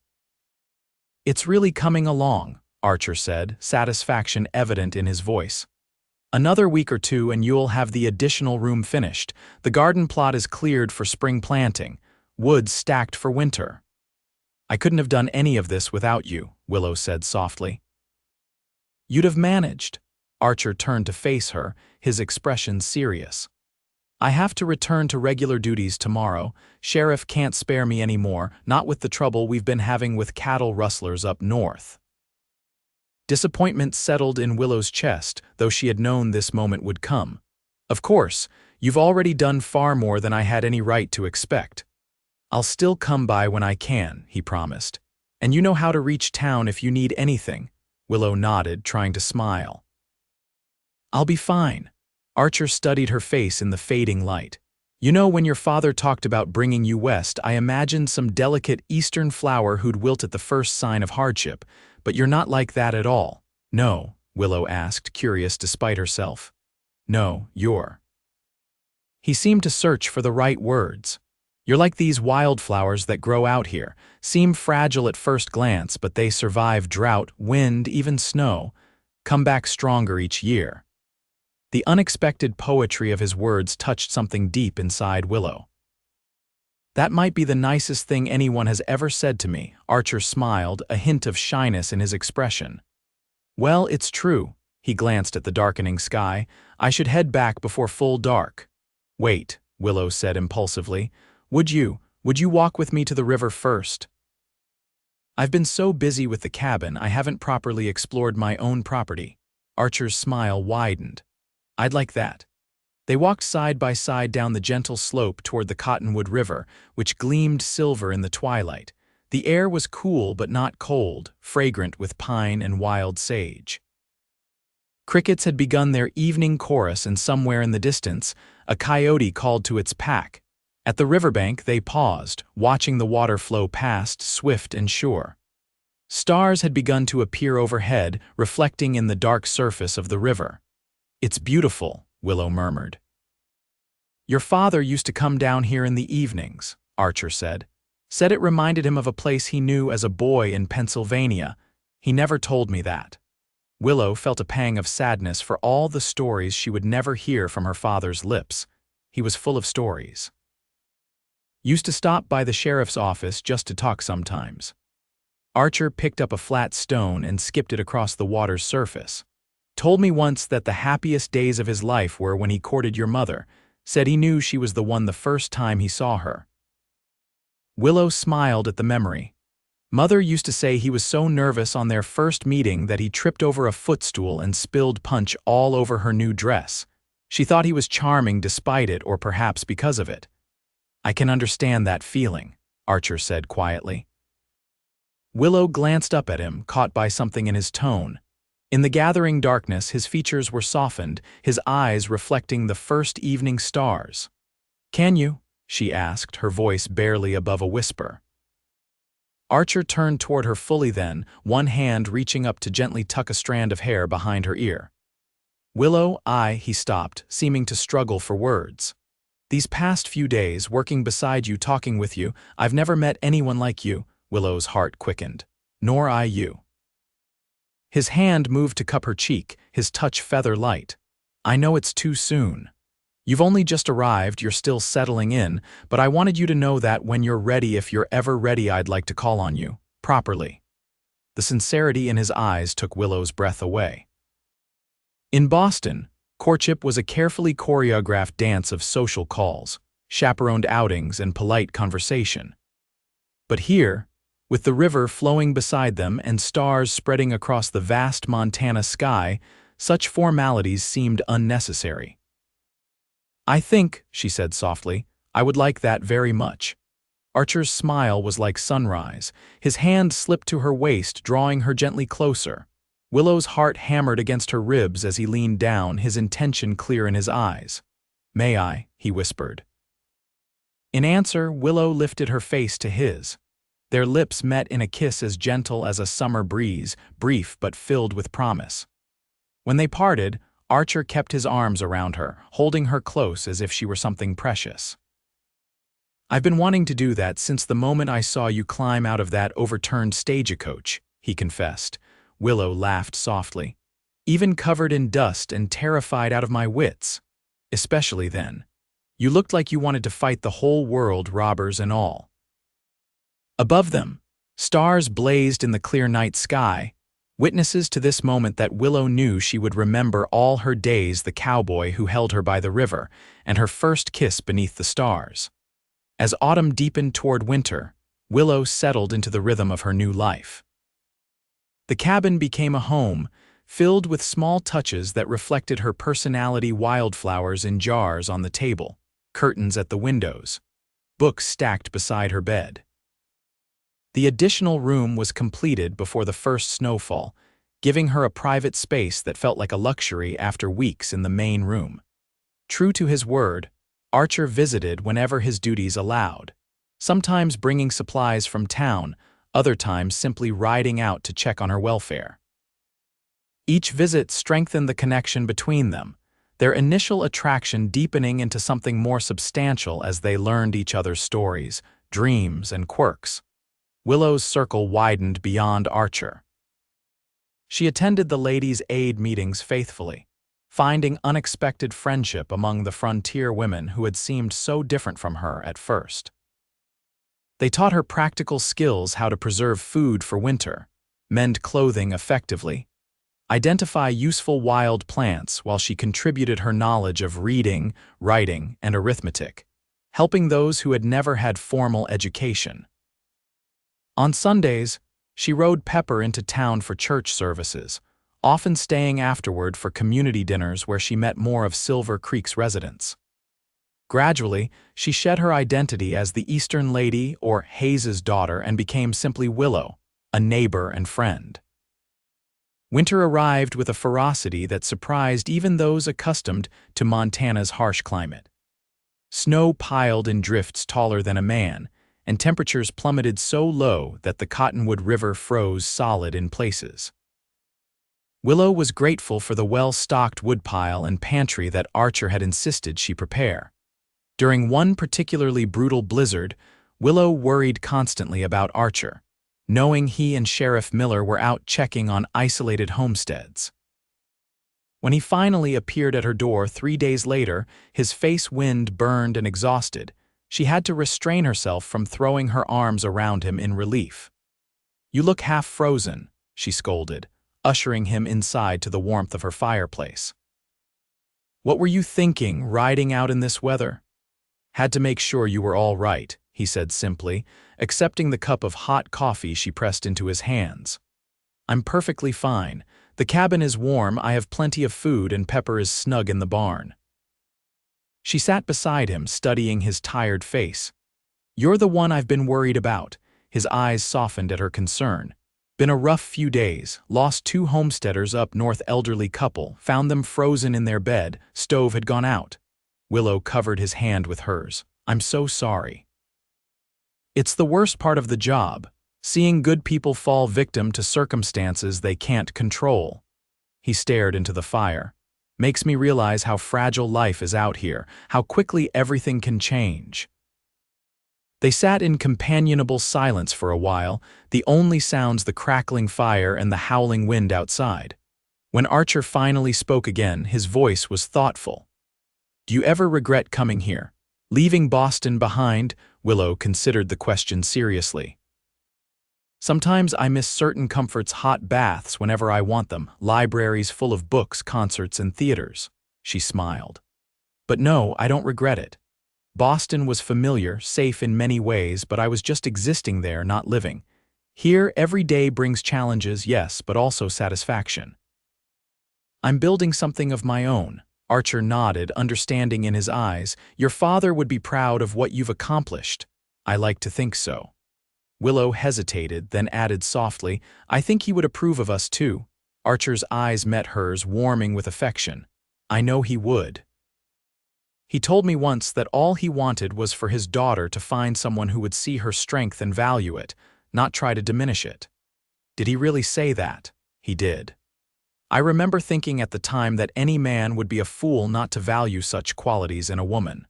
"It's really coming along," Archer said, satisfaction evident in his voice. "Another week or two and you'll have the additional room finished. The garden plot is cleared for spring planting, wood stacked for winter." "I couldn't have done any of this without you," Willow said softly. "You'd have managed." Archer turned to face her, his expression serious. "I have to return to regular duties tomorrow. Sheriff can't spare me anymore, not with the trouble we've been having with cattle rustlers up north." Disappointment settled in Willow's chest, though she had known this moment would come. "Of course, you've already done far more than I had any right to expect." "I'll still come by when I can," he promised. "And you know how to reach town if you need anything." Willow nodded, trying to smile. "I'll be fine." Archer studied her face in the fading light. "You know, when your father talked about bringing you west, I imagined some delicate eastern flower who'd wilt at the first sign of hardship, but you're not like that at all." "No?" Willow asked, curious despite herself. "No, you're." He seemed to search for the right words. "You're like these wildflowers that grow out here, seem fragile at first glance, but they survive drought, wind, even snow, come back stronger each year." The unexpected poetry of his words touched something deep inside Willow. "That might be the nicest thing anyone has ever said to me," Archer smiled, a hint of shyness in his expression. "Well, it's true." He glanced at the darkening sky. "I should head back before full dark." "Wait," Willow said impulsively. Would you walk with me to the river first?" "I've been so busy with the cabin, I haven't properly explored my own property." Archer's smile widened. "I'd like that." They walked side by side down the gentle slope toward the Cottonwood River, which gleamed silver in the twilight. The air was cool but not cold, fragrant with pine and wild sage. Crickets had begun their evening chorus, and somewhere in the distance, a coyote called to its pack. At the riverbank, they paused, watching the water flow past, swift and sure. Stars had begun to appear overhead, reflecting in the dark surface of the river. "It's beautiful," Willow murmured. "Your father used to come down here in the evenings," Archer said. "Said it reminded him of a place he knew as a boy in Pennsylvania. He never told me that." Willow felt a pang of sadness for all the stories she would never hear from her father's lips. He was full of stories. "Used to stop by the sheriff's office just to talk sometimes." Archer picked up a flat stone and skipped it across the water's surface. "Told me once that the happiest days of his life were when he courted your mother. Said he knew she was the one the first time he saw her." Willow smiled at the memory. "Mother used to say he was so nervous on their first meeting that he tripped over a footstool and spilled punch all over her new dress. She thought he was charming despite it, or perhaps because of it." "I can understand that feeling," Archer said quietly. Willow glanced up at him, caught by something in his tone. In the gathering darkness, his features were softened, his eyes reflecting the first evening stars. "Can you?" she asked, her voice barely above a whisper. Archer turned toward her fully then, one hand reaching up to gently tuck a strand of hair behind her ear. "Willow, he stopped, seeming to struggle for words. "These past few days, working beside you, talking with you, I've never met anyone like you." Willow's heart quickened. "Nor I you." His hand moved to cup her cheek, his touch feather-light. "I know it's too soon. You've only just arrived, you're still settling in, but I wanted you to know that when you're ready, if you're ever ready, I'd like to call on you, properly." The sincerity in his eyes took Willow's breath away. In Boston, courtship was a carefully choreographed dance of social calls, chaperoned outings, and polite conversation. But here, with the river flowing beside them and stars spreading across the vast Montana sky, Such formalities seemed unnecessary. "I think," she said softly, "I would like that very much." Archer's smile was like sunrise. His hand slipped to her waist, drawing her gently closer. Willow's heart hammered against her ribs as he leaned down, his intention clear in his eyes. "May I?" he whispered. In answer, Willow lifted her face to his. Their lips met in a kiss as gentle as a summer breeze, brief but filled with promise. When they parted, Archer kept his arms around her, holding her close as if she were something precious. "I've been wanting to do that since the moment I saw you climb out of that overturned stagecoach," he confessed. Willow laughed softly. "Even covered in dust and terrified out of my wits. Especially then. You looked like you wanted to fight the whole world, robbers and all." Above them, stars blazed in the clear night sky, witnesses to this moment that Willow knew she would remember all her days, the cowboy who held her by the river, and her first kiss beneath the stars. As autumn deepened toward winter, Willow settled into the rhythm of her new life. The cabin became a home, filled with small touches that reflected her personality: wildflowers in jars on the table, curtains at the windows, books stacked beside her bed. The additional room was completed before the first snowfall, giving her a private space that felt like a luxury after weeks in the main room. True to his word, Archer visited whenever his duties allowed, sometimes bringing supplies from town, other times simply riding out to check on her welfare. Each visit strengthened the connection between them, their initial attraction deepening into something more substantial as they learned each other's stories, dreams, and quirks. Willow's circle widened beyond Archer. She attended the Ladies' Aid meetings faithfully, finding unexpected friendship among the frontier women who had seemed so different from her at first. They taught her practical skills: how to preserve food for winter, mend clothing effectively, identify useful wild plants, while she contributed her knowledge of reading, writing, and arithmetic, helping those who had never had formal education. On Sundays, she rode Pepper into town for church services, often staying afterward for community dinners where she met more of Silver Creek's residents. Gradually, she shed her identity as the Eastern Lady or Hayes's daughter and became simply Willow, a neighbor and friend. Winter arrived with a ferocity that surprised even those accustomed to Montana's harsh climate. Snow piled in drifts taller than a man, and temperatures plummeted so low that the Cottonwood River froze solid in places. Willow was grateful for the well-stocked woodpile and pantry that Archer had insisted she prepare. During one particularly brutal blizzard, Willow worried constantly about Archer, knowing he and Sheriff Miller were out checking on isolated homesteads. When he finally appeared at her door 3 days later, his face wind-burned and exhausted, she had to restrain herself from throwing her arms around him in relief. "You look half frozen," she scolded, ushering him inside to the warmth of her fireplace. "What were you thinking, riding out in this weather?" "Had to make sure you were all right," he said simply, accepting the cup of hot coffee she pressed into his hands. "I'm perfectly fine. The cabin is warm, I have plenty of food, and Pepper is snug in the barn." She sat beside him, studying his tired face. "You're the one I've been worried about." His eyes softened at her concern. "Been a rough few days. Lost 2 homesteaders up north, elderly couple, found them frozen in their bed, stove had gone out." Willow covered his hand with hers. "I'm so sorry." "It's the worst part of the job, seeing good people fall victim to circumstances they can't control." He stared into the fire. "Makes me realize how fragile life is out here, how quickly everything can change." They sat in companionable silence for a while, the only sounds the crackling fire and the howling wind outside. When Archer finally spoke again, his voice was thoughtful. "Do you ever regret coming here? Leaving Boston behind?" Willow considered the question seriously. "Sometimes I miss certain comforts: hot baths whenever I want them, libraries full of books, concerts, and theaters." She smiled. "But no, I don't regret it. Boston was familiar, safe in many ways, but I was just existing there, not living. Here, every day brings challenges, yes, but also satisfaction." I'm building something of my own. Archer nodded, understanding in his eyes. Your father would be proud of what you've accomplished. I like to think so. Willow hesitated, then added softly, I think he would approve of us too. Archer's eyes met hers, warming with affection. I know he would. He told me once that all he wanted was for his daughter to find someone who would see her strength and value it, not try to diminish it. Did he really say that? He did. I remember thinking at the time that any man would be a fool not to value such qualities in a woman.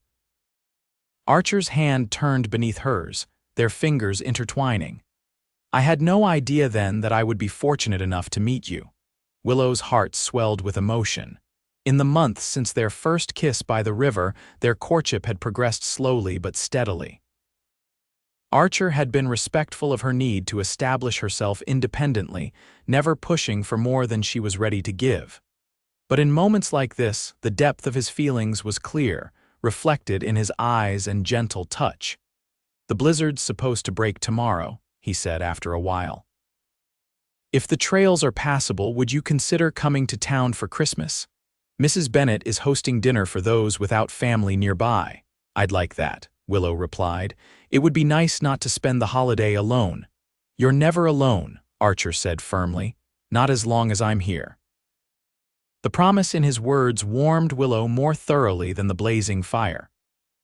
Archer's hand turned beneath hers, their fingers intertwining. I had no idea then that I would be fortunate enough to meet you. Willow's heart swelled with emotion. In the months since their first kiss by the river, their courtship had progressed slowly but steadily. Archer had been respectful of her need to establish herself independently, never pushing for more than she was ready to give. But in moments like this, the depth of his feelings was clear, reflected in his eyes and gentle touch. The blizzard's supposed to break tomorrow, he said after a while. If the trails are passable, would you consider coming to town for Christmas? Mrs. Bennet is hosting dinner for those without family nearby. I'd like that, Willow replied. It would be nice not to spend the holiday alone. You're never alone, Archer said firmly. Not as long as I'm here. The promise in his words warmed Willow more thoroughly than the blazing fire.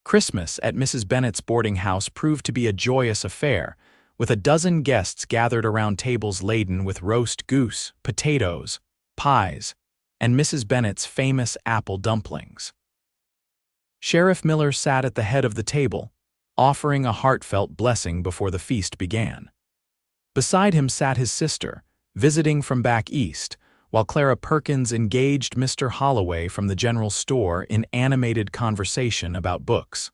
Christmas at Mrs. Bennet's boarding house proved to be a joyous affair, with a dozen guests gathered around tables laden with roast goose, potatoes, pies, and Mrs. Bennet's famous apple dumplings. Sheriff Miller sat at the head of the table, offering a heartfelt blessing before the feast began. Beside him sat his sister, visiting from back east, while Clara Perkins engaged Mr. Holloway from the general store in animated conversation about books.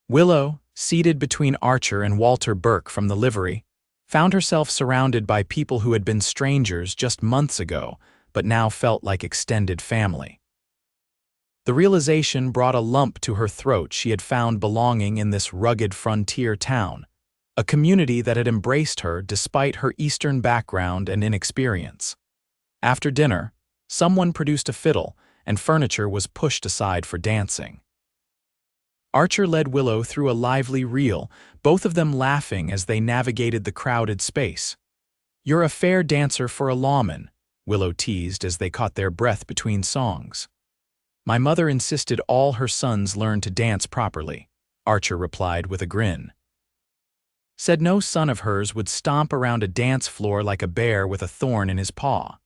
Willow, seated between Archer and Walter Burke from the livery, found herself surrounded by people who had been strangers just months ago, but now felt like extended family. The realization brought a lump to her throat. She had found belonging in this rugged frontier town, a community that had embraced her despite her Eastern background and inexperience. After dinner, someone produced a fiddle, and furniture was pushed aside for dancing. Archer led Willow through a lively reel, both of them laughing as they navigated the crowded space. You're a fair dancer for a lawman, Willow teased as they caught their breath between songs. My mother insisted all her sons learn to dance properly, Archer replied with a grin. Said no son of hers would stomp around a dance floor like a bear with a thorn in his paw.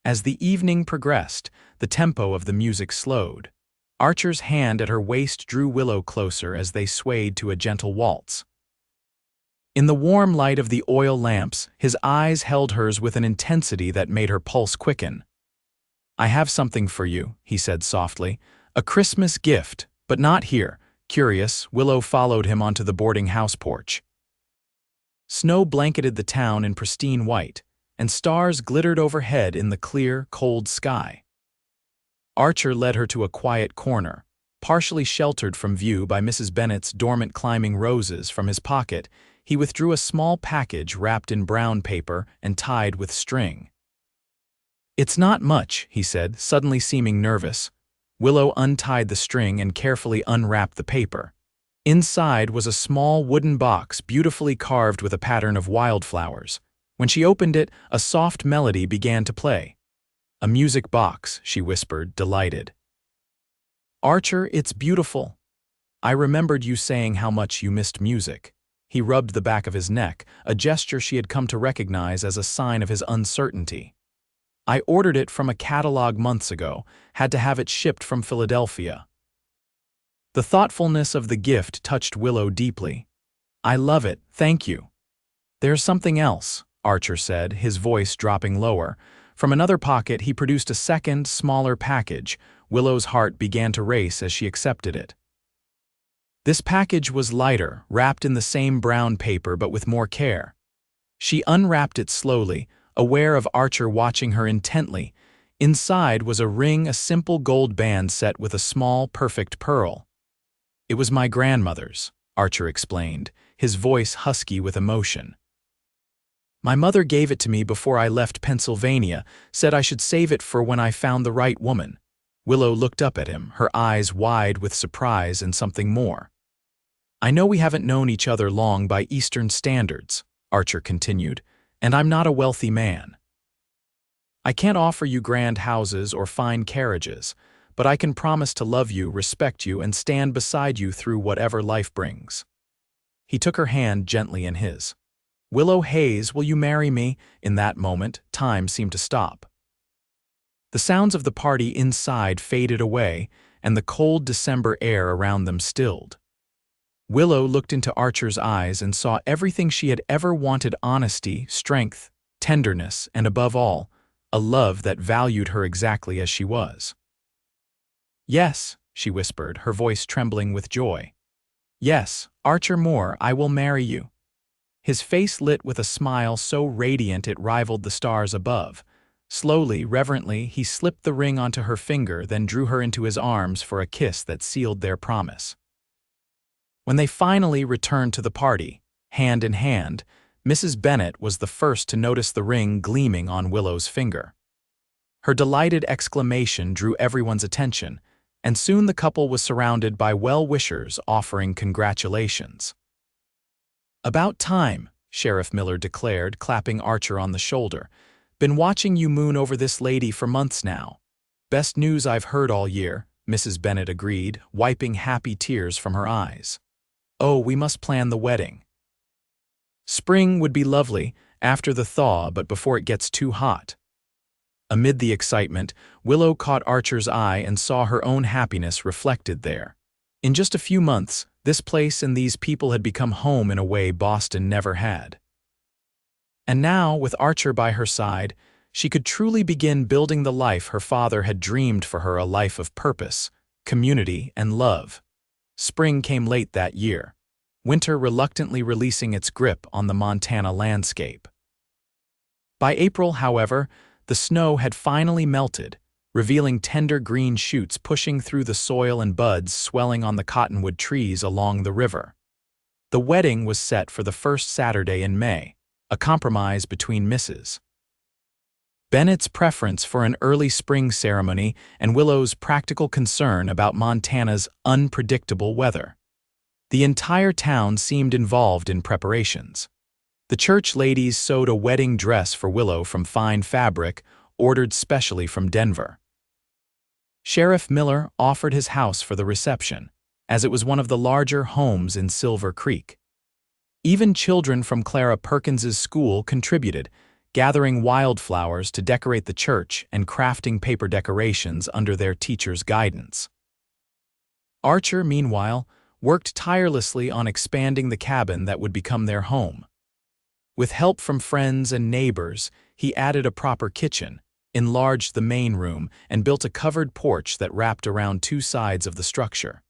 As the evening progressed, the tempo of the music slowed. Archer's hand at her waist drew Willow closer as they swayed to a gentle waltz. In the warm light of the oil lamps, his eyes held hers with an intensity that made her pulse quicken. I have something for you, he said softly. A Christmas gift, but not here. Curious, Willow followed him onto the boarding house porch. Snow blanketed the town in pristine white, and stars glittered overhead in the clear, cold sky. Archer led her to a quiet corner, partially sheltered from view by Mrs. Bennet's dormant climbing roses. From his pocket, he withdrew a small package wrapped in brown paper and tied with string. It's not much, he said, suddenly seeming nervous. Willow untied the string and carefully unwrapped the paper. Inside was a small wooden box beautifully carved with a pattern of wildflowers. When she opened it, a soft melody began to play. A music box, she whispered, delighted. Archer, it's beautiful. I remembered you saying how much you missed music. He rubbed the back of his neck, a gesture she had come to recognize as a sign of his uncertainty. I ordered it from a catalog months ago, had to have it shipped from Philadelphia. The thoughtfulness of the gift touched Willow deeply. I love it, thank you. There's something else, Archer said, his voice dropping lower. From another pocket he produced a second, smaller package. Willow's heart began to race as she accepted it. This package was lighter, wrapped in the same brown paper but with more care. She unwrapped it slowly, aware of Archer watching her intently. Inside was a ring, a simple gold band set with a small, perfect pearl. It was my grandmother's, Archer explained, his voice husky with emotion. My mother gave it to me before I left Pennsylvania, said I should save it for when I found the right woman. Willow looked up at him, her eyes wide with surprise and something more. I know we haven't known each other long by Eastern standards, Archer continued, and I'm not a wealthy man. I can't offer you grand houses or fine carriages, but I can promise to love you, respect you, and stand beside you through whatever life brings. He took her hand gently in his. Willow Hayes, will you marry me? In that moment, time seemed to stop. The sounds of the party inside faded away, and the cold December air around them stilled. Willow looked into Archer's eyes and saw everything she had ever wanted: honesty, strength, tenderness, and above all, a love that valued her exactly as she was. Yes, she whispered, her voice trembling with joy. Yes, Archer Moore, I will marry you. His face lit with a smile so radiant it rivaled the stars above. Slowly, reverently, he slipped the ring onto her finger, then drew her into his arms for a kiss that sealed their promise. When they finally returned to the party, hand in hand, Mrs. Bennet was the first to notice the ring gleaming on Willow's finger. Her delighted exclamation drew everyone's attention, and soon the couple was surrounded by well-wishers offering congratulations. About time, Sheriff Miller declared, clapping Archer on the shoulder. Been watching you moon over this lady for months now. Best news I've heard all year, Mrs. Bennet agreed, wiping happy tears from her eyes. Oh, we must plan the wedding. Spring would be lovely, after the thaw, but before it gets too hot. Amid the excitement, Willow caught Archer's eye and saw her own happiness reflected there. In just a few months, this place and these people had become home in a way Boston never had. And now, with Archer by her side, she could truly begin building the life her father had dreamed for her, a life of purpose, community, and love. Spring came late that year, winter reluctantly releasing its grip on the Montana landscape. By April, however, the snow had finally melted, revealing tender green shoots pushing through the soil and buds swelling on the cottonwood trees along the river. The wedding was set for the first Saturday in May, a compromise between Mrs. Bennet's preference for an early spring ceremony and Willow's practical concern about Montana's unpredictable weather. The entire town seemed involved in preparations. The church ladies sewed a wedding dress for Willow from fine fabric, ordered specially from Denver. Sheriff Miller offered his house for the reception, as it was one of the larger homes in Silver Creek. Even children from Clara Perkins's school contributed, gathering wildflowers to decorate the church and crafting paper decorations under their teacher's guidance. Archer, meanwhile, worked tirelessly on expanding the cabin that would become their home. With help from friends and neighbors, he added a proper kitchen, enlarged the main room, and built a covered porch that wrapped around two sides of the structure.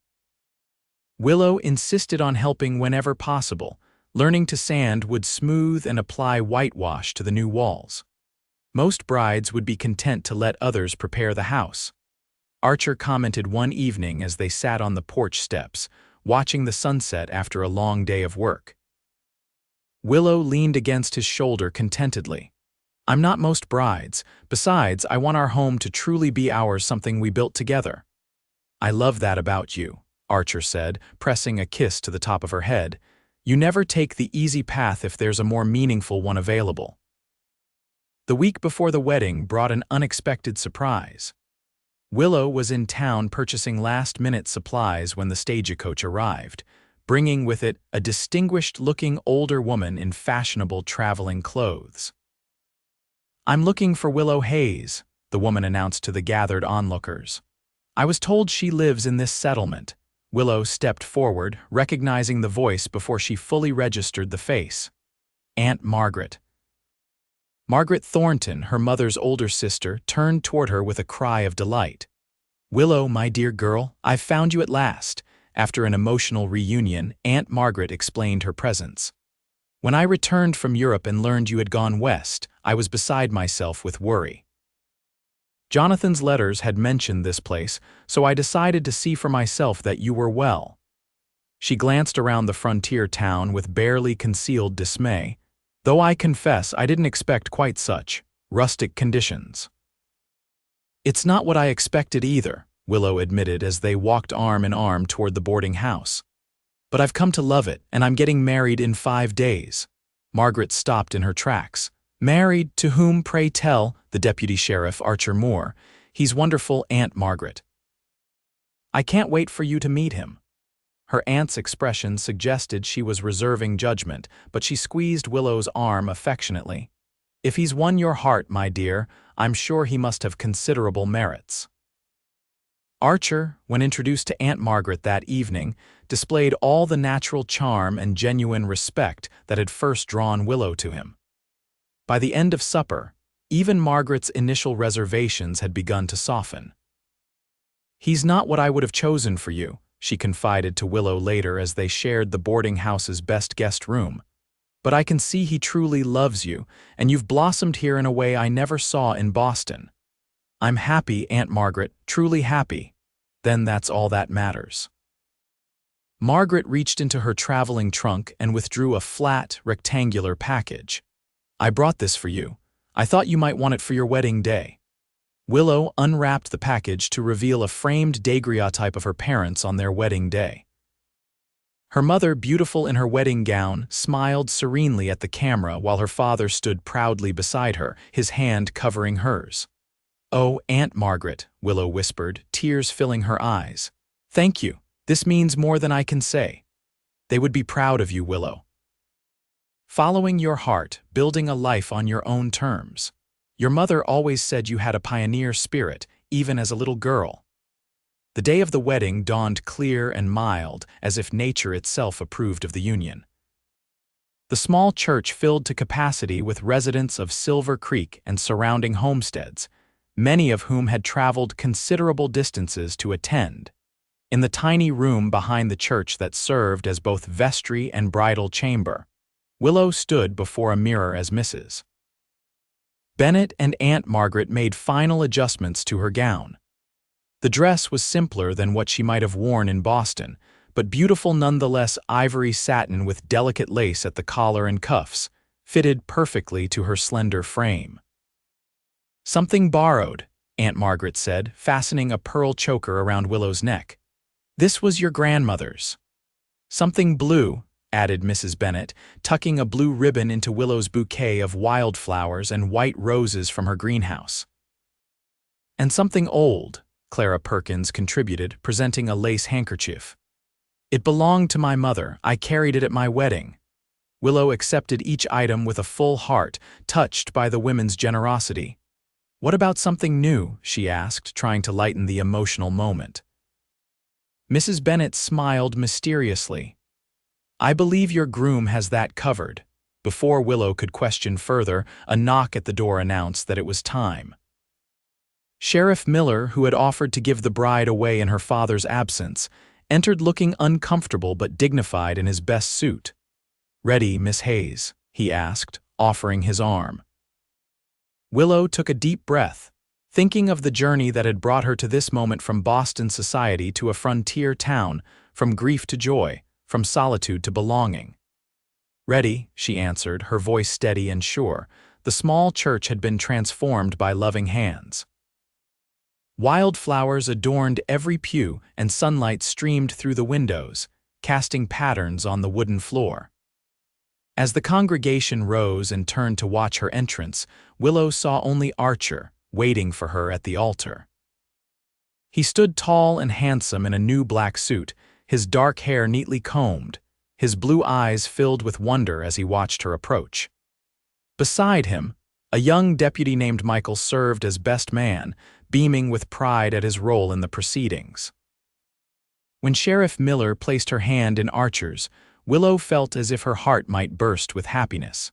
Willow insisted on helping whenever possible, learning to sand wood, smooth, and apply whitewash to the new walls. Most brides would be content to let others prepare the house. Archer commented one evening as they sat on the porch steps, watching the sunset after a long day of work. Willow leaned against his shoulder contentedly. I'm not most brides. Besides, I want our home to truly be ours, something we built together. I love that about you, Archer said, pressing a kiss to the top of her head. You never take the easy path if there's a more meaningful one available. The week before the wedding brought an unexpected surprise. Willow was in town purchasing last-minute supplies when the stagecoach arrived, bringing with it a distinguished-looking older woman in fashionable traveling clothes. I'm looking for Willow Hayes, the woman announced to the gathered onlookers. I was told she lives in this settlement. Willow stepped forward, recognizing the voice before she fully registered the face. Aunt Margaret. Margaret Thornton, her mother's older sister, turned toward her with a cry of delight. Willow, my dear girl, I've found you at last. After an emotional reunion, Aunt Margaret explained her presence. When I returned from Europe and learned you had gone west, I was beside myself with worry. Jonathan's letters had mentioned this place, so I decided to see for myself that you were well. She glanced around the frontier town with barely concealed dismay. though I confess I didn't expect quite such rustic conditions. It's not what I expected either, Willow admitted as they walked arm in arm toward the boarding house. But I've come to love it, and I'm getting married in 5 days. Margaret stopped in her tracks. Married to whom, pray tell? The deputy sheriff, Archer Moore. He's wonderful, Aunt Margaret. I can't wait for you to meet him. Her aunt's expression suggested she was reserving judgment, but she squeezed Willow's arm affectionately. If he's won your heart, my dear, I'm sure he must have considerable merits. Archer, when introduced to Aunt Margaret that evening, displayed all the natural charm and genuine respect that had first drawn Willow to him. By the end of supper, even Margaret's initial reservations had begun to soften. He's not what I would have chosen for you, she confided to Willow later as they shared the boarding house's best guest room. But I can see he truly loves you, and you've blossomed here in a way I never saw in Boston. I'm happy, Aunt Margaret, truly happy. Then that's all that matters. Margaret reached into her traveling trunk and withdrew a flat, rectangular package. I brought this for you. I thought you might want it for your wedding day. Willow unwrapped the package to reveal a framed daguerreotype of her parents on their wedding day. Her mother, beautiful in her wedding gown, smiled serenely at the camera while her father stood proudly beside her, his hand covering hers. Oh, Aunt Margaret, Willow whispered, tears filling her eyes. Thank you. This means more than I can say. They would be proud of you, Willow. Following your heart, building a life on your own terms. Your mother always said you had a pioneer spirit, even as a little girl. The day of the wedding dawned clear and mild, as if nature itself approved of the union. The small church filled to capacity with residents of Silver Creek and surrounding homesteads, many of whom had traveled considerable distances to attend. In the tiny room behind the church that served as both vestry and bridal chamber, Willow stood before a mirror as Mrs. Bennet and Aunt Margaret made final adjustments to her gown. The dress was simpler than what she might have worn in Boston, but beautiful nonetheless. Ivory satin with delicate lace at the collar and cuffs, fitted perfectly to her slender frame. Something borrowed, Aunt Margaret said, fastening a pearl choker around Willow's neck. This was your grandmother's. Something blue, added Mrs. Bennet, tucking a blue ribbon into Willow's bouquet of wildflowers and white roses from her greenhouse. And something old, Clara Perkins contributed, presenting a lace handkerchief. It belonged to my mother. I carried it at my wedding. Willow accepted each item with a full heart, touched by the women's generosity. What about something new? She asked, trying to lighten the emotional moment. Mrs. Bennet smiled mysteriously. I believe your groom has that covered. Before Willow could question further, a knock at the door announced that it was time. Sheriff Miller, who had offered to give the bride away in her father's absence, entered looking uncomfortable but dignified in his best suit. Ready, Miss Hayes? He asked, offering his arm. Willow took a deep breath, thinking of the journey that had brought her to this moment from Boston society to a frontier town, from grief to joy, from solitude to belonging. Ready, she answered, her voice steady and sure. The small church had been transformed by loving hands. Wildflowers adorned every pew, and sunlight streamed through the windows, casting patterns on the wooden floor. As the congregation rose and turned to watch her entrance, Willow saw only Archer, waiting for her at the altar. He stood tall and handsome in a new black suit, his dark hair neatly combed, his blue eyes filled with wonder as he watched her approach. Beside him, a young deputy named Michael served as best man, beaming with pride at his role in the proceedings. When Sheriff Miller placed her hand in Archer's, Willow felt as if her heart might burst with happiness.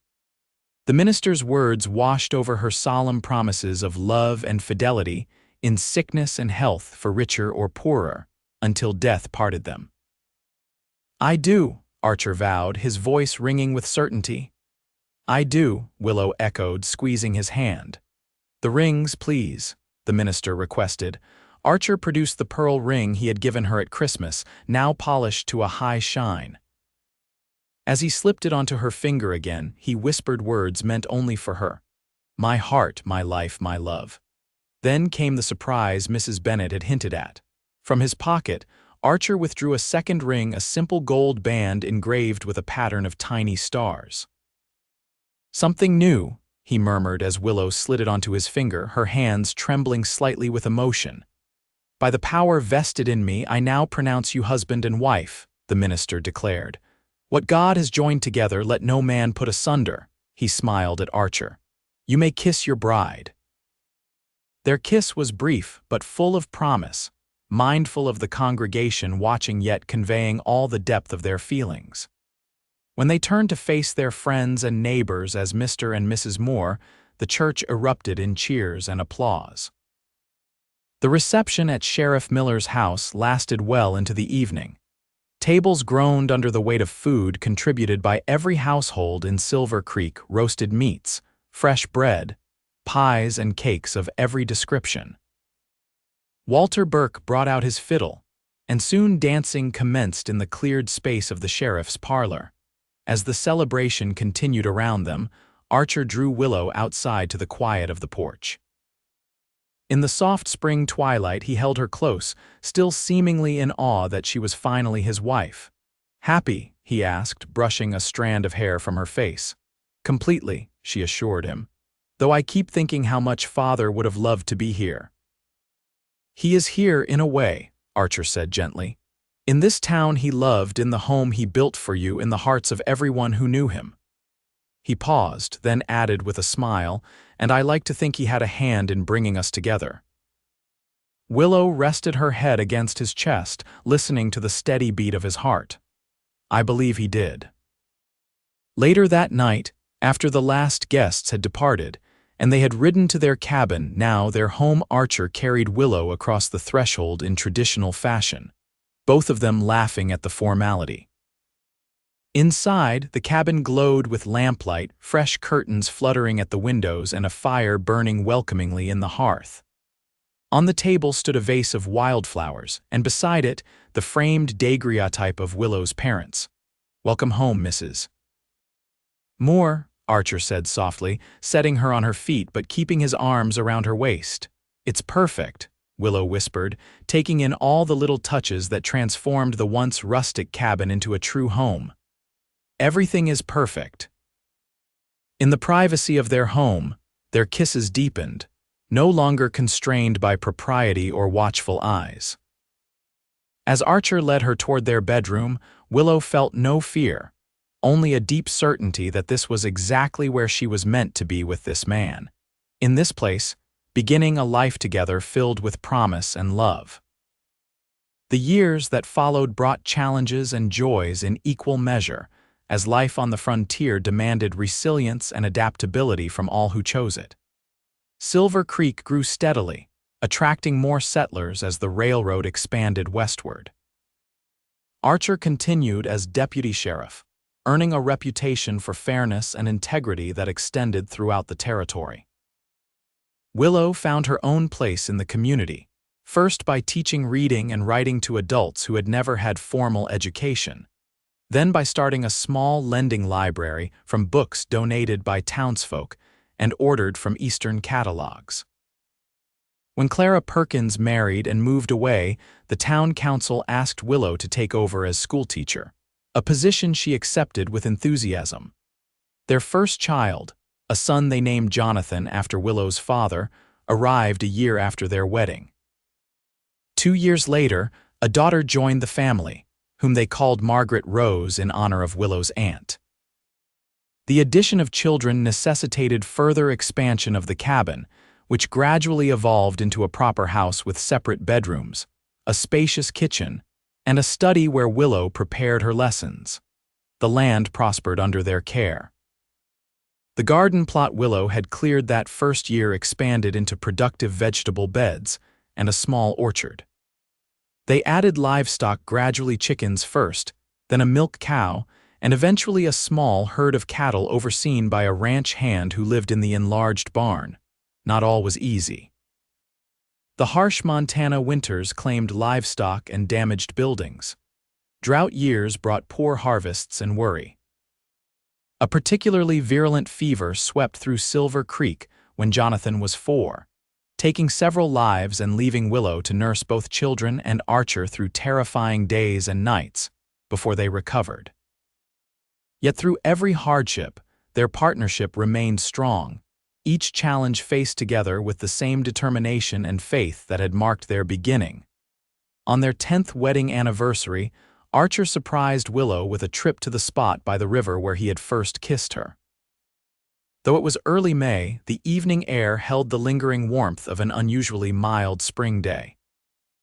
The minister's words washed over her solemn promises of love and fidelity in sickness and health for richer or poorer, until death parted them. I do, Archer vowed, his voice ringing with certainty. I do, Willow echoed, squeezing his hand. The rings, please, the minister requested. Archer produced the pearl ring he had given her at Christmas, now polished to a high shine. As he slipped it onto her finger again, he whispered words meant only for her. "My heart, my life, my love." Then came the surprise Mrs. Bennet had hinted at. From his pocket, Archer withdrew a second ring, a simple gold band engraved with a pattern of tiny stars. "Something new," he murmured as Willow slid it onto his finger, her hands trembling slightly with emotion. "By the power vested in me, I now pronounce you husband and wife," the minister declared. "What God has joined together, let no man put asunder." He smiled at Archer. "You may kiss your bride." Their kiss was brief but full of promise, mindful of the congregation watching yet conveying all the depth of their feelings. When they turned to face their friends and neighbors as Mr. and Mrs. Moore, the church erupted in cheers and applause. The reception at Sheriff Miller's house lasted well into the evening. Tables groaned under the weight of food contributed by every household in Silver Creek: roasted meats, fresh bread, pies and cakes of every description. Walter Burke brought out his fiddle, and soon dancing commenced in the cleared space of the sheriff's parlor. As the celebration continued around them, Archer drew Willow outside to the quiet of the porch. In the soft spring twilight, he held her close, still seemingly in awe that she was finally his wife. "Happy?" he asked, brushing a strand of hair from her face. "Completely," she assured him, "though I keep thinking how much Father would have loved to be here." "He is here in a way," Archer said gently. "In this town he loved, in the home he built for you, in the hearts of everyone who knew him." He paused, then added with a smile, "And I like to think he had a hand in bringing us together." Willow rested her head against his chest, listening to the steady beat of his heart. "I believe he did." Later that night, after the last guests had departed, and they had ridden to their cabin, now their home, Archer carried Willow across the threshold in traditional fashion, both of them laughing at the formality. Inside, the cabin glowed with lamplight, fresh curtains fluttering at the windows, and a fire burning welcomingly in the hearth. On the table stood a vase of wildflowers, and beside it, the framed daguerreotype of Willow's parents. "Welcome home, Mrs. Moore," Archer said softly, setting her on her feet but keeping his arms around her waist. "It's perfect," Willow whispered, taking in all the little touches that transformed the once rustic cabin into a true home. "Everything is perfect." In the privacy of their home, their kisses deepened, no longer constrained by propriety or watchful eyes. As Archer led her toward their bedroom, Willow felt no fear, only a deep certainty that this was exactly where she was meant to be with this man. In this place, beginning a life together filled with promise and love. The years that followed brought challenges and joys in equal measure, as life on the frontier demanded resilience and adaptability from all who chose it. Silver Creek grew steadily, attracting more settlers as the railroad expanded westward. Archer continued as deputy sheriff, earning a reputation for fairness and integrity that extended throughout the territory. Willow found her own place in the community, first by teaching reading and writing to adults who had never had formal education, then by starting a small lending library from books donated by townsfolk and ordered from Eastern catalogs. When Clara Perkins married and moved away, the town council asked Willow to take over as schoolteacher, a position she accepted with enthusiasm. Their first child, a son they named Jonathan after Willow's father, arrived a year after their wedding. 2 years later, a daughter joined the family, whom they called Margaret Rose in honor of Willow's aunt. The addition of children necessitated further expansion of the cabin, which gradually evolved into a proper house with separate bedrooms, a spacious kitchen, and a study where Willow prepared her lessons. The land prospered under their care. The garden plot Willow had cleared that first year expanded into productive vegetable beds and a small orchard. They added livestock, gradually chickens first, then a milk cow, and eventually a small herd of cattle overseen by a ranch hand who lived in the enlarged barn. Not all was easy. The harsh Montana winters claimed livestock and damaged buildings. Drought years brought poor harvests and worry. A particularly virulent fever swept through Silver Creek when Jonathan was 4, taking several lives and leaving Willow to nurse both children and Archer through terrifying days and nights before they recovered. Yet through every hardship, their partnership remained strong, each challenge faced together with the same determination and faith that had marked their beginning. On their 10th wedding anniversary, Archer surprised Willow with a trip to the spot by the river where he had first kissed her. Though it was early May, the evening air held the lingering warmth of an unusually mild spring day.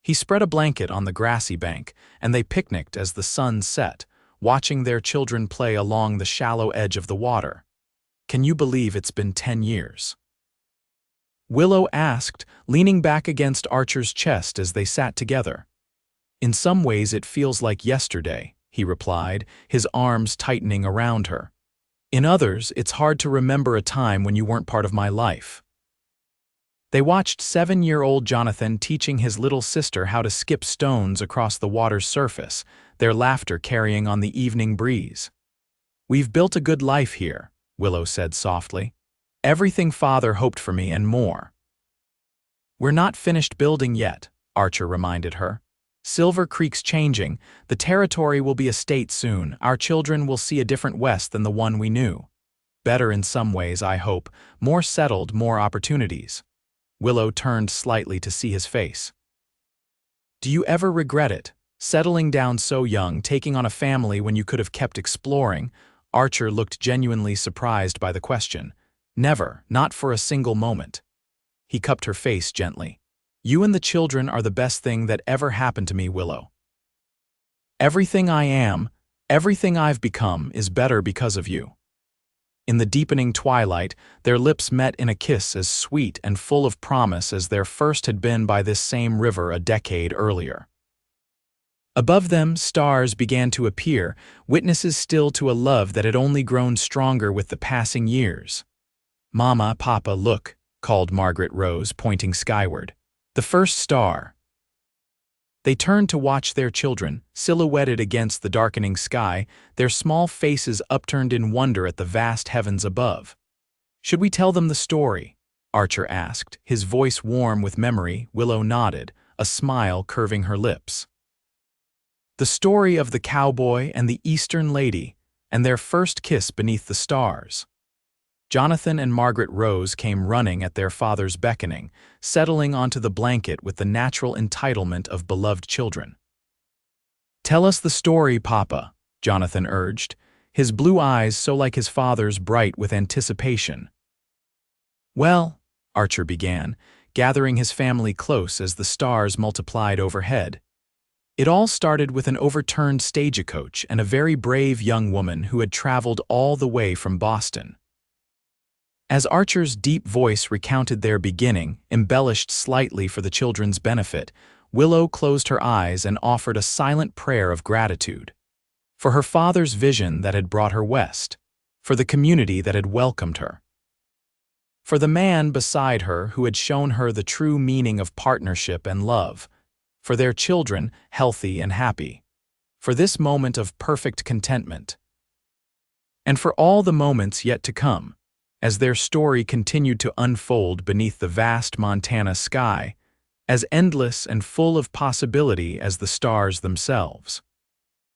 He spread a blanket on the grassy bank, and they picnicked as the sun set, watching their children play along the shallow edge of the water. "Can you believe it's been 10 years?" Willow asked, leaning back against Archer's chest as they sat together. "In some ways it feels like yesterday," he replied, his arms tightening around her. "In others, it's hard to remember a time when you weren't part of my life." They watched 7-year-old Jonathan teaching his little sister how to skip stones across the water's surface, their laughter carrying on the evening breeze. "We've built a good life here," Willow said softly. "Everything Father hoped for me and more." "We're not finished building yet," Archer reminded her. "Silver Creek's changing. The territory will be a state soon. Our children will see a different West than the one we knew. Better in some ways, I hope. More settled, more opportunities." Willow turned slightly to see his face. "Do you ever regret it? Settling down so young, taking on a family when you could have kept exploring?" Archer looked genuinely surprised by the question. "Never, not for a single moment." He cupped her face gently. "You and the children are the best thing that ever happened to me, Willow. Everything I am, everything I've become is better because of you." In the deepening twilight, their lips met in a kiss as sweet and full of promise as their first had been by this same river a decade earlier. Above them, stars began to appear, witnesses still to a love that had only grown stronger with the passing years. "Mama, Papa, look," called Margaret Rose, pointing skyward. "The first star." They turned to watch their children, silhouetted against the darkening sky, their small faces upturned in wonder at the vast heavens above. "Should we tell them the story?" Archer asked, his voice warm with memory. Willow nodded, a smile curving her lips. "The story of the cowboy and the Eastern lady, and their first kiss beneath the stars." Jonathan and Margaret Rose came running at their father's beckoning, settling onto the blanket with the natural entitlement of beloved children. "Tell us the story, Papa," Jonathan urged, his blue eyes so like his father's bright with anticipation. "Well," Archer began, gathering his family close as the stars multiplied overhead. "It all started with an overturned stagecoach and a very brave young woman who had traveled all the way from Boston." As Archer's deep voice recounted their beginning, embellished slightly for the children's benefit, Willow closed her eyes and offered a silent prayer of gratitude. For her father's vision that had brought her west, for the community that had welcomed her, for the man beside her who had shown her the true meaning of partnership and love, for their children, healthy and happy, for this moment of perfect contentment, and for all the moments yet to come, as their story continued to unfold beneath the vast Montana sky, as endless and full of possibility as the stars themselves.